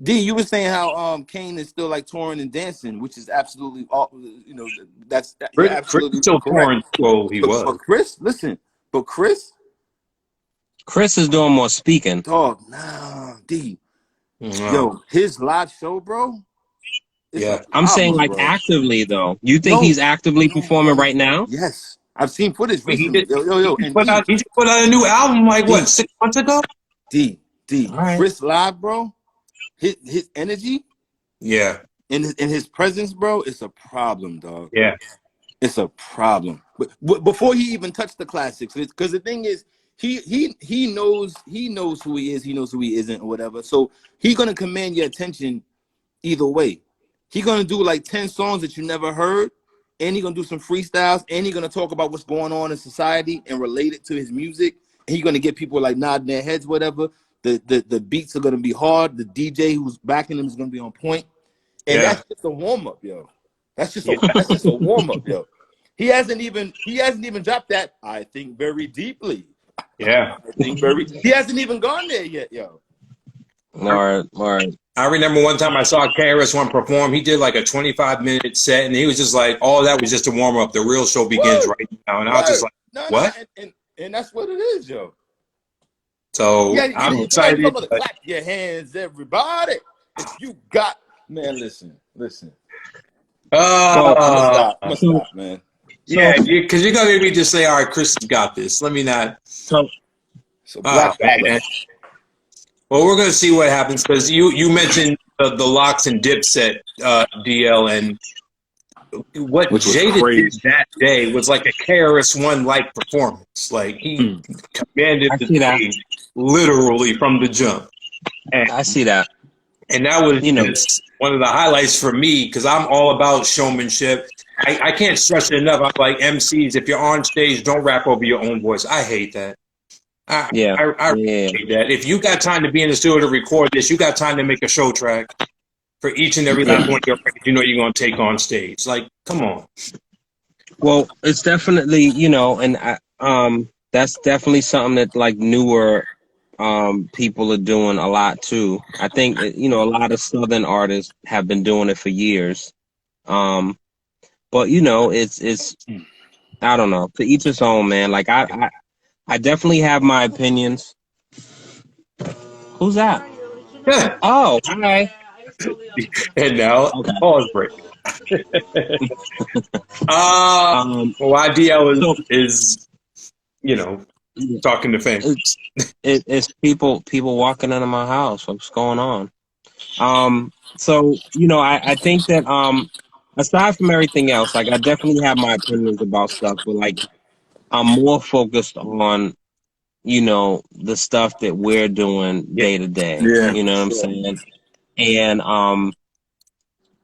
D, you were saying how Kane is still, like, touring and dancing, which is absolutely, you know, that's absolutely
Chris still touring. Well, he was.
But Chris, listen,
Chris is doing more speaking.
Dog, nah, D. Yo, his live show, bro.
I'm saying, like, bro. Actively, though. You think he's actively performing right now?
Yes. I've seen footage recently.
He put out a new album, like, what, 6 months ago?
D.
Right.
Chris live, bro. His energy,
and
his presence, bro, it's a problem, dog.
Yeah,
it's a problem. But before he even touched the classics, because the thing is, he knows who he is, he knows who he isn't, or whatever. So he's gonna command your attention either way. He's gonna do like 10 songs that you never heard, and he's gonna do some freestyles, and he's gonna talk about what's going on in society and relate it to his music. And he's gonna get people like nodding their heads, whatever. The beats are gonna be hard. The DJ who's backing him is gonna be on point, and that's just a warm up, yo. That's just a warm up, yo. He hasn't even dropped that. I think very deeply.
Yeah,
He hasn't even gone there yet, yo.
All right.
I remember one time I saw KRS-One perform. He did like a 25-minute set, and he was just like, "All that was just a warm up. The real show begins right now." And I was just like, What?
And that's what it is, yo.
So
Yeah,
I'm
you
excited.
know, clap your hands, everybody. If you got, man, listen. I'm gonna stop, man.
Yeah, because you're gonna make me just say, all right, Chris has got this. Let me not.
So Black Dollar.
Well, we're gonna see what happens because you mentioned the Locks and Dipset DL, and what Jada did that day was like a KRS-One like performance. Like he commanded the stage literally from the jump. And,
I see that.
And that was just one of the highlights for me because I'm all about showmanship. I can't stress it enough. I'm like, Emcees, if you're on stage, don't rap over your own voice. I hate that. I hate that. If you got time to be in the studio to record this, you got time to make a show track for each and every last one of your records you know you're going to take on stage. Like, come on.
Well, it's definitely, and that's definitely something that like newer people are doing a lot too. I think a lot of Southern artists have been doing it for years. But it's I don't know, to each his own, man. Like I definitely have my opinions. Who's that? Oh, hi.
And now pause break. YDL is talking to fans.
It's people walking into my house. What's going on? So I think that aside from everything else, like I definitely have my opinions about stuff, but like I'm more focused on the stuff that we're doing day to day.
Yeah.
You know what I'm saying?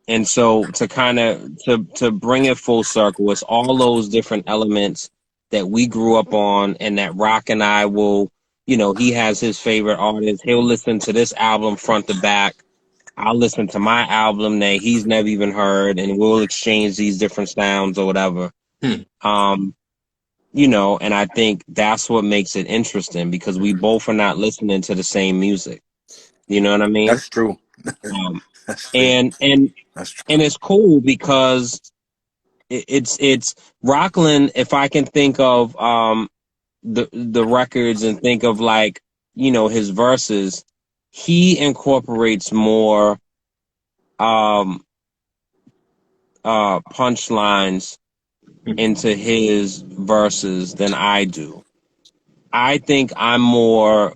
And so to kind of to bring it full circle, it's all those different elements that we grew up on, and that Rock and I will, he has his favorite artist. He'll listen to this album front to back. I'll listen to my album that he's never even heard, and we'll exchange these different sounds or whatever. And I think that's what makes it interesting because we both are not listening to the same music. You know what I mean?
That's true.
That's true. And it's cool because it's Rocklyn. If I can think of the records and think of like his verses, he incorporates more punchlines into his verses than I do. I think I'm more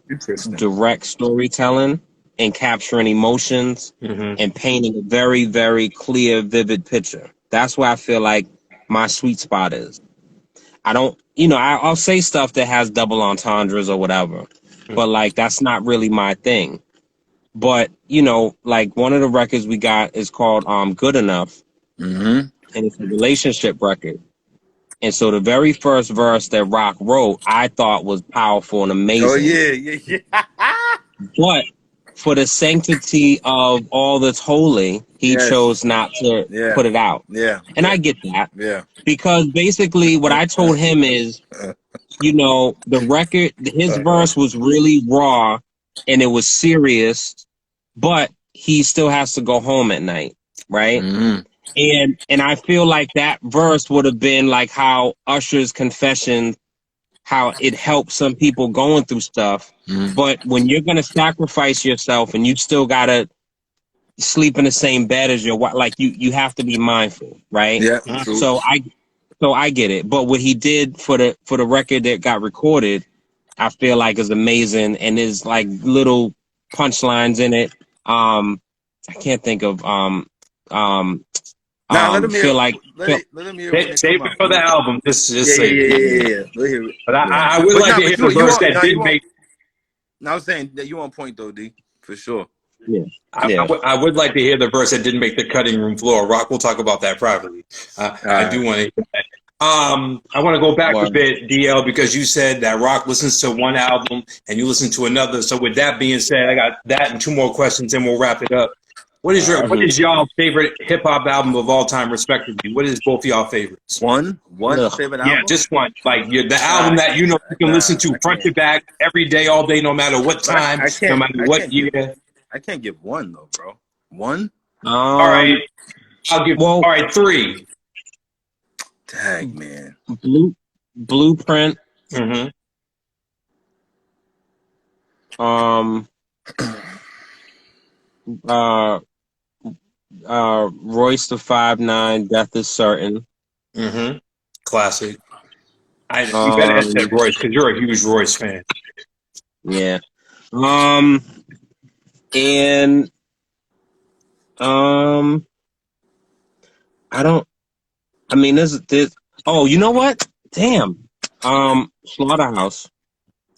direct storytelling and capturing emotions and painting a very, very clear, vivid picture. That's where I feel like my sweet spot is. I don't, I'll say stuff that has double entendres or whatever, but like that's not really my thing. But like one of the records we got is called Good Enough, and it's a relationship record. And so the very first verse that Rock wrote, I thought was powerful and amazing.
Oh yeah.
But for the sanctity of all that's holy, he chose not to put it out.
Yeah.
And I get that.
Yeah.
Because basically what I told him is, the record, his verse was really raw and it was serious, but he still has to go home at night, right? And I feel like that verse would have been like how Usher's Confession, how it helped some people going through stuff. But when you're going to sacrifice yourself and you still got to sleep in the same bed as your wife, like you have to be mindful, right?
Yeah.
So I get it. But what he did for the record that got recorded, I feel like is amazing, and there's like little punchlines in it. I can't think of
let him hear.
Let
him hear.
Save it for the album. Just say
it. Yeah.
But I would like to hear the verse that did make.
No, I was saying that you on point though, D, for sure.
Yeah.
I would like to hear the verse that didn't make the cutting room floor. Rock, we'll talk about that privately. I do want to hear that. I want to go back a bit, DL, because you said that Rock listens to one album and you listen to another. So with that being said, I got that and two more questions and we'll wrap it up. What is y'all favorite hip hop album of all time, respectively? What is both of y'all favorites?
One favorite album?
Yeah, just one. Like the album that you can listen to front to back every day, all day, no matter what time, no matter what year.
I can't give one though, bro. One?
All right. I'll give all right, three.
Dang, man.
Blueprint.
Mm-hmm.
Royce the 5'9", Death is Certain.
Mm-hmm. Classic. You better have said Royce because you're a huge Royce fan.
Yeah. And there's oh, you know what? Damn. Slaughterhouse.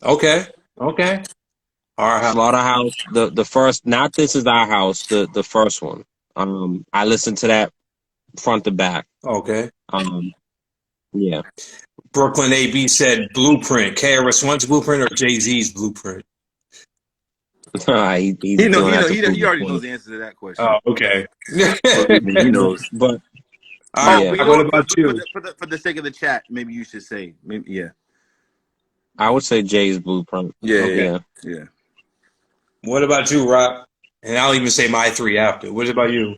Okay. All right.
Slaughterhouse, the first, not This Is Our House, the first one. I listened to that front to back.
Okay.
Yeah.
Brooklyn AB said Blueprint. KRS-One's Blueprint or Jay-Z's Blueprint?
he
He already knows the answer to that question.
Oh, okay.
He knows.
But
all right,
yeah.
what about you?
For the sake of the chat, maybe you should say, maybe, yeah.
I would say Jay's Blueprint.
Yeah.
What about you, Rock? And I'll even say my three after. What about you?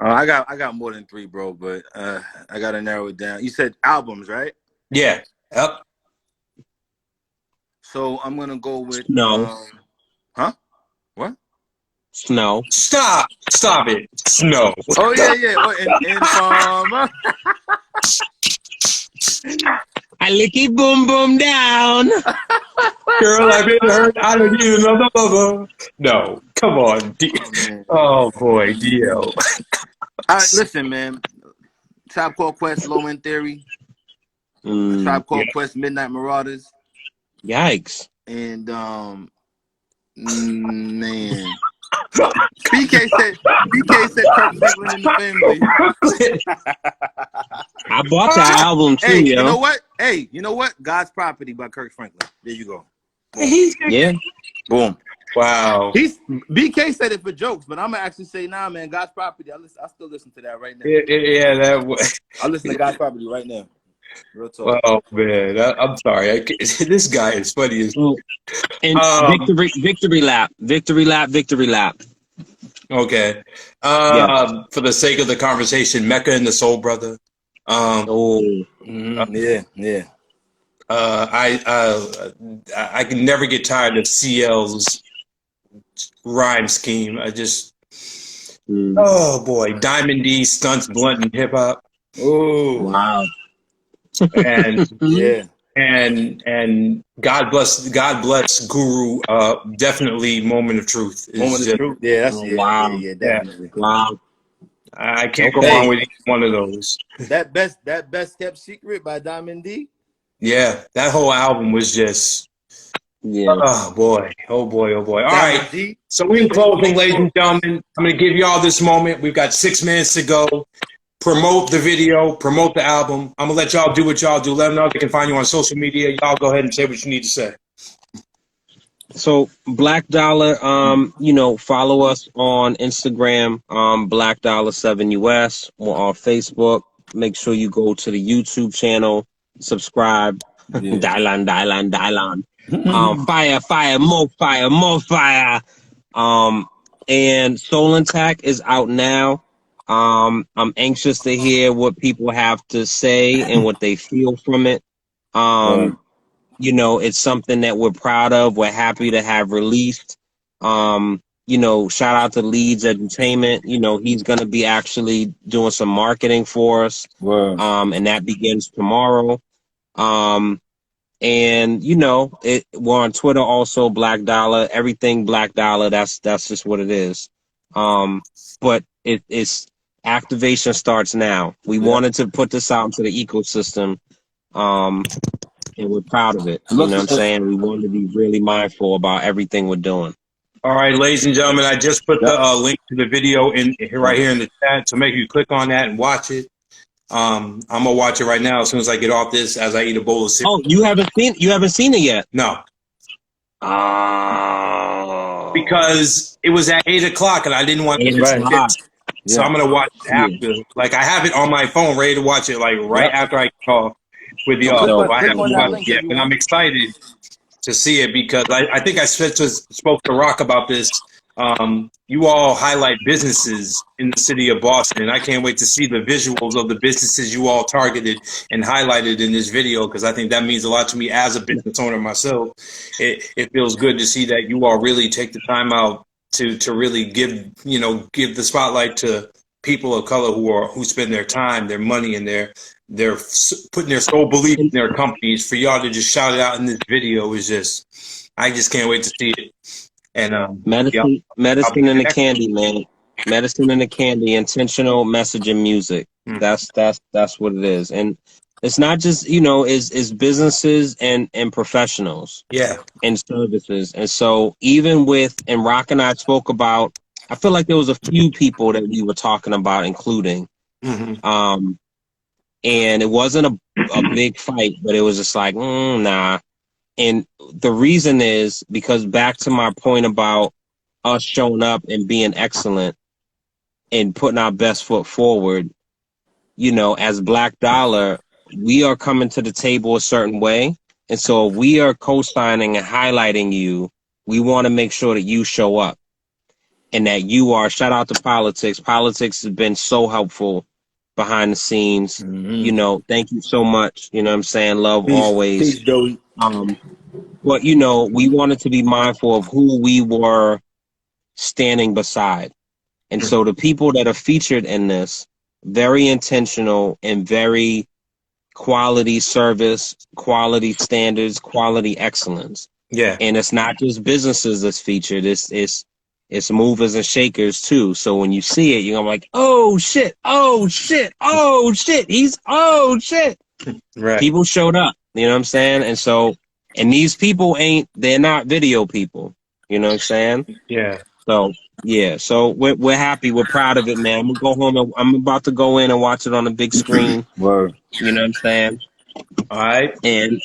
I got more than three, bro, but I gotta narrow it down. You said albums, right?
Yeah. Yep.
So I'm gonna go with
Snow.
Huh? What?
Snow.
Stop it. Snow.
Oh yeah. Informer.
I lick it boom boom down.
Girl, I've been hurt. I don't need another lover. No, come on. Oh boy, Dio.
All right, listen, man. Tribe Called Quest, Low End Theory. Tribe Called Quest, Midnight Marauders.
Yikes.
And man. BK said Kirk Franklin in the family.
I bought that album too,
hey,
yo.
You know what? Hey, you know what? God's Property by Kirk Franklin. There you go.
Yeah. Boom.
Wow.
BK said it for jokes, but I'm gonna actually say, nah, man, God's Property. I still listen to that right now.
Yeah, that was.
I listen to God's Property right now. Real talk.
Oh man, I'm sorry. This guy is funny as.
And victory lap.
Okay. For the sake of the conversation, Mecca and the Soul Brother.
Yeah.
I can never get tired of CL's rhyme scheme. Oh boy, Diamond D stunts blunt and hip hop.
Oh
wow.
And
yeah.
And God bless Guru. Definitely Moment of Truth.
Moment of Truth. Yeah, that's
wow.
Yeah, definitely.
Wow.
I can't go wrong with either one of those.
That best kept secret by Diamond D.
Yeah, that whole album was just.
Yeah.
Oh boy. All right. So in closing, ladies and gentlemen, I'm gonna give y'all this moment. We've got 6 minutes to go. Promote the video, promote the album. I'm gonna let y'all do what y'all do. Let them know they can find you on social media. Y'all go ahead and say what you need to say.
So Black Dollar, follow us on Instagram, Black Dollar 7 US. We're on Facebook. Make sure you go to the YouTube channel, subscribe. Yeah. Dial on. Fire, more fire. And Soul Intact is out now. I'm anxious to hear what people have to say and what they feel from it. It's something that we're proud of. We're happy to have released. Shout out to Leeds Entertainment. He's going to be actually doing some marketing for us.
Wow.
And that begins tomorrow. We're on Twitter also, Black Dollar. Everything Black Dollar. That's just what it is. But it's activation starts now. We wanted to put this out into the ecosystem, and we're proud of it. You know what I'm saying? We wanted to be really mindful about everything we're doing.
All right, ladies and gentlemen, I just put the link to the video right here in the chat, so make you click on that and watch it. I'm gonna watch it right now as soon as I get off this, as I eat a bowl of cereal.
Oh, you haven't seen it yet?
No.
Oh.
Because it was at 8:00 and I didn't want to. So I'm gonna watch it after. Like I have it on my phone, ready to watch it. Like after I talk with y'all. I haven't watched it yet, but I'm excited to see it because I think I spoke to Rock about this you all highlight businesses in the city of Boston, and I can't wait to see the visuals of the businesses you all targeted and highlighted in this video, because I think that means a lot to me as a business owner myself. It feels good to see that you all really take the time out to really give the spotlight to people of color who spend their time, their money, and they're putting their sole belief in their companies. For y'all to just shout it out in this video is just, I just can't wait to see it. And
medicine and the candy, man. Medicine and the candy, intentional messaging music. That's what it is. And it's not just, it's businesses and professionals.
Yeah.
And services. And so even and Rock and I spoke about, I feel like there was a few people that we were talking about including. And it wasn't a big fight, but it was just like, nah. And the reason is because, back to my point about us showing up and being excellent and putting our best foot forward, as Black Dollar, we are coming to the table a certain way. And so if we are co-signing and highlighting you, we want to make sure that you show up and that you are, shout out to Politics. Politics has been so helpful behind the scenes. Thank you so much. You know what I'm saying? Love always.
Peace, Joey.
But we wanted to be mindful of who we were standing beside. And so the people that are featured in this, very intentional and very quality service, quality standards, quality excellence.
Yeah.
And it's not just businesses that's featured, it's movers and shakers too. So when you see it, you're gonna be like, oh shit, oh shit, oh shit, oh shit.
Right.
People showed up, you know what I'm saying? And so, and these people they're not video people, you know what I'm saying?
Yeah.
So yeah, so we're happy, we're proud of it, man. I'm gonna go home and I'm about to go in and watch it on the big screen.
Word.
You know what I'm saying?
All right.
And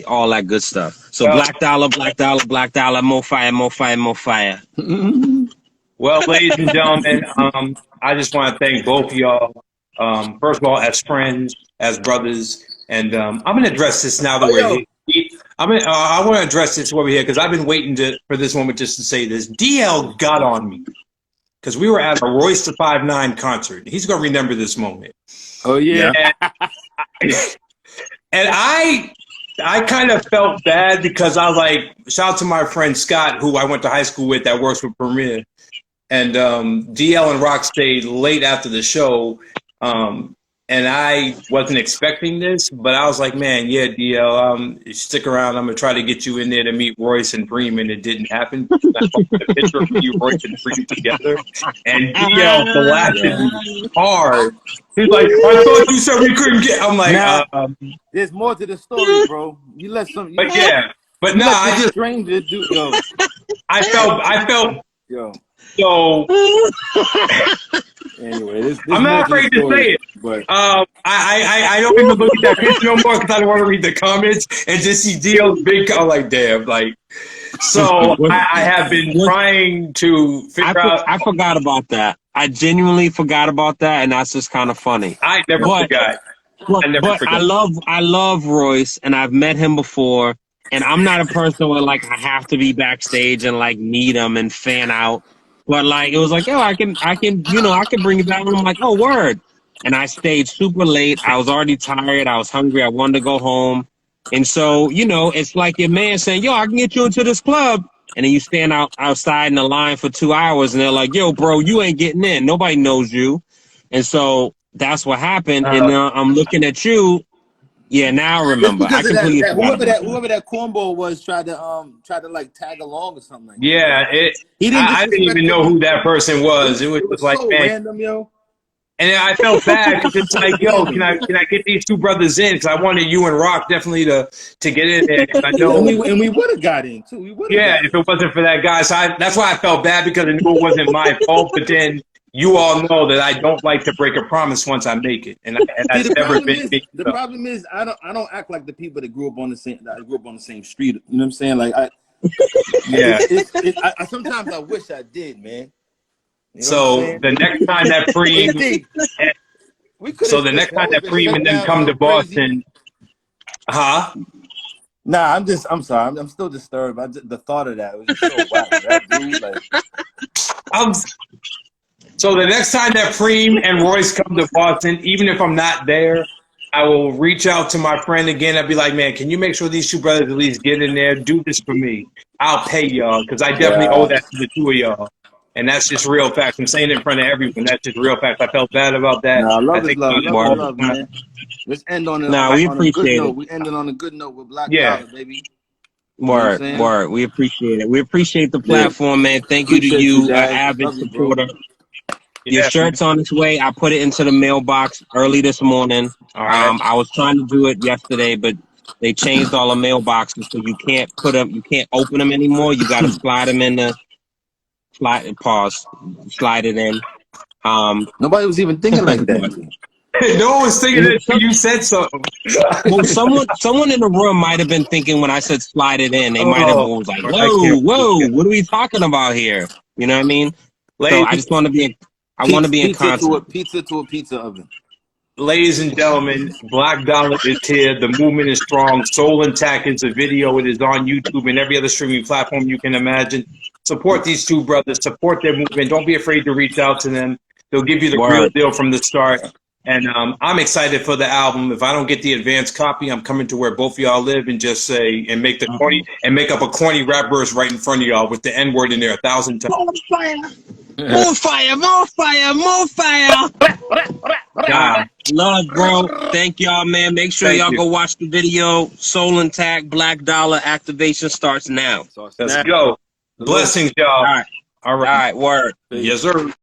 all that good stuff. So Black Dollar, more fire, more fire, more fire.
Well, ladies and gentlemen, I just want to thank both of y'all. First of all, as friends, as brothers, and I'm going to address this now that we're here. I want to address this while we're here, because I've been waiting for this moment just to say this. DL got on me because we were at a Royce the 5'9" concert. He's going to remember this moment.
Oh yeah.
And I kind of felt bad because I was like, shout out to my friend Scott, who I went to high school with, that works with Premier. And DL and Rock stayed late after the show. And I wasn't expecting this, but I was like, man, yeah, DL, stick around. I'm going to try to get you in there to meet Royce and Freeman. It didn't happen. I posted a picture of you, Royce and Freeman together. And DL blasted me hard. He's like, I thought you said we couldn't get. I'm like,
there's more to the story, bro. You let some.
But yeah, but no, I just
stranger do. Yo,
I felt.
Yo.
So
anyway, this
I'm not afraid to say it.
But
I don't even look at that picture no more because I don't want to read the comments and just see DL's big. I'm like, damn, like. So I have been trying to figure out.
I forgot about that. I genuinely forgot about that, and that's just kind of funny.
I never forgot.
I love Royce, and I've met him before, and I'm not a person where like I have to be backstage and like meet him and fan out. But like it was like, yo, I can bring it down. And I'm like, oh, word. And I stayed super late. I was already tired. I was hungry. I wanted to go home. And so, it's like your man saying, yo, I can get you into this club. And then you stand outside in the line for 2 hours and they're like, yo, bro, you ain't getting in. Nobody knows you. And so that's what happened. And I'm looking at you. Yeah, now I remember. I completely
whoever that cornball was tried to like tag along or something like that.
Yeah, I didn't even know who that person was. It was like,
so
man,
random, yo.
And I felt bad because it's like, yo, can I get these two brothers in? Because I wanted you and Rock definitely to get in there. I know,
and we would have got in too.
If it wasn't for that guy, so that's why I felt bad, because I knew it wasn't my fault. But then you all know that I don't like to break a promise once I make it, and that's never been me.
The problem is I don't act like the people that grew up on the same street. You know what I'm saying? Like I sometimes I wish I did, man. You know
so the next time that Freeman, and then come to Boston,
Nah, I'm sorry. I'm still disturbed. The thought of that was just so wild. That dude, like,
So the next time that Preem and Royce come to Boston, even if I'm not there, I will reach out to my friend again. I'd be like, man, can you make sure these two brothers at least get in there? Do this for me. I'll pay y'all because I definitely owe that to the two of y'all. And that's just real fact. I'm saying it in front of everyone. That's just real fact. I felt bad about that.
Nah, love
I
is
think
love. Love is love, man. Let's end on
we
on a
appreciate
good
it.
note. We ending on a good note with Black Dollar, baby.
Word, word. We appreciate it. We appreciate the platform, man. Thank you to you, avid supporter. Your shirt's on its way. I put it into the mailbox early this morning. I was trying to do it yesterday, but they changed all the mailboxes, so you can't put them, you can't open them anymore. You got to slide them in the slide it in.
Nobody was even thinking like that.
No one was thinking it until you said so.
Well, someone in the room might have been thinking when I said slide it in. They might have was like, whoa, what are we talking about here? You know what I mean? So I just want to be. I want to be in contact.
Pizza to a pizza oven.
Ladies and gentlemen, Black Dollar is here. The movement is strong. Soul Intact is a video. It is on YouTube and every other streaming platform you can imagine. Support these two brothers. Support their movement. Don't be afraid to reach out to them. They'll give you the real deal from the start. And I'm excited for the album. If I don't get the advanced copy, I'm coming to where both of y'all live and just say and make the corny and make up a corny rap verse right in front of y'all with the N-word in there 1,000 times.
More fire, more fire, more fire. Love, bro. Thank y'all, man. Make sure y'all go watch the video. Soul Intact, Black Dollar activation starts now.
Let's go. Blessings, y'all.
All right, word.
Yes, sir.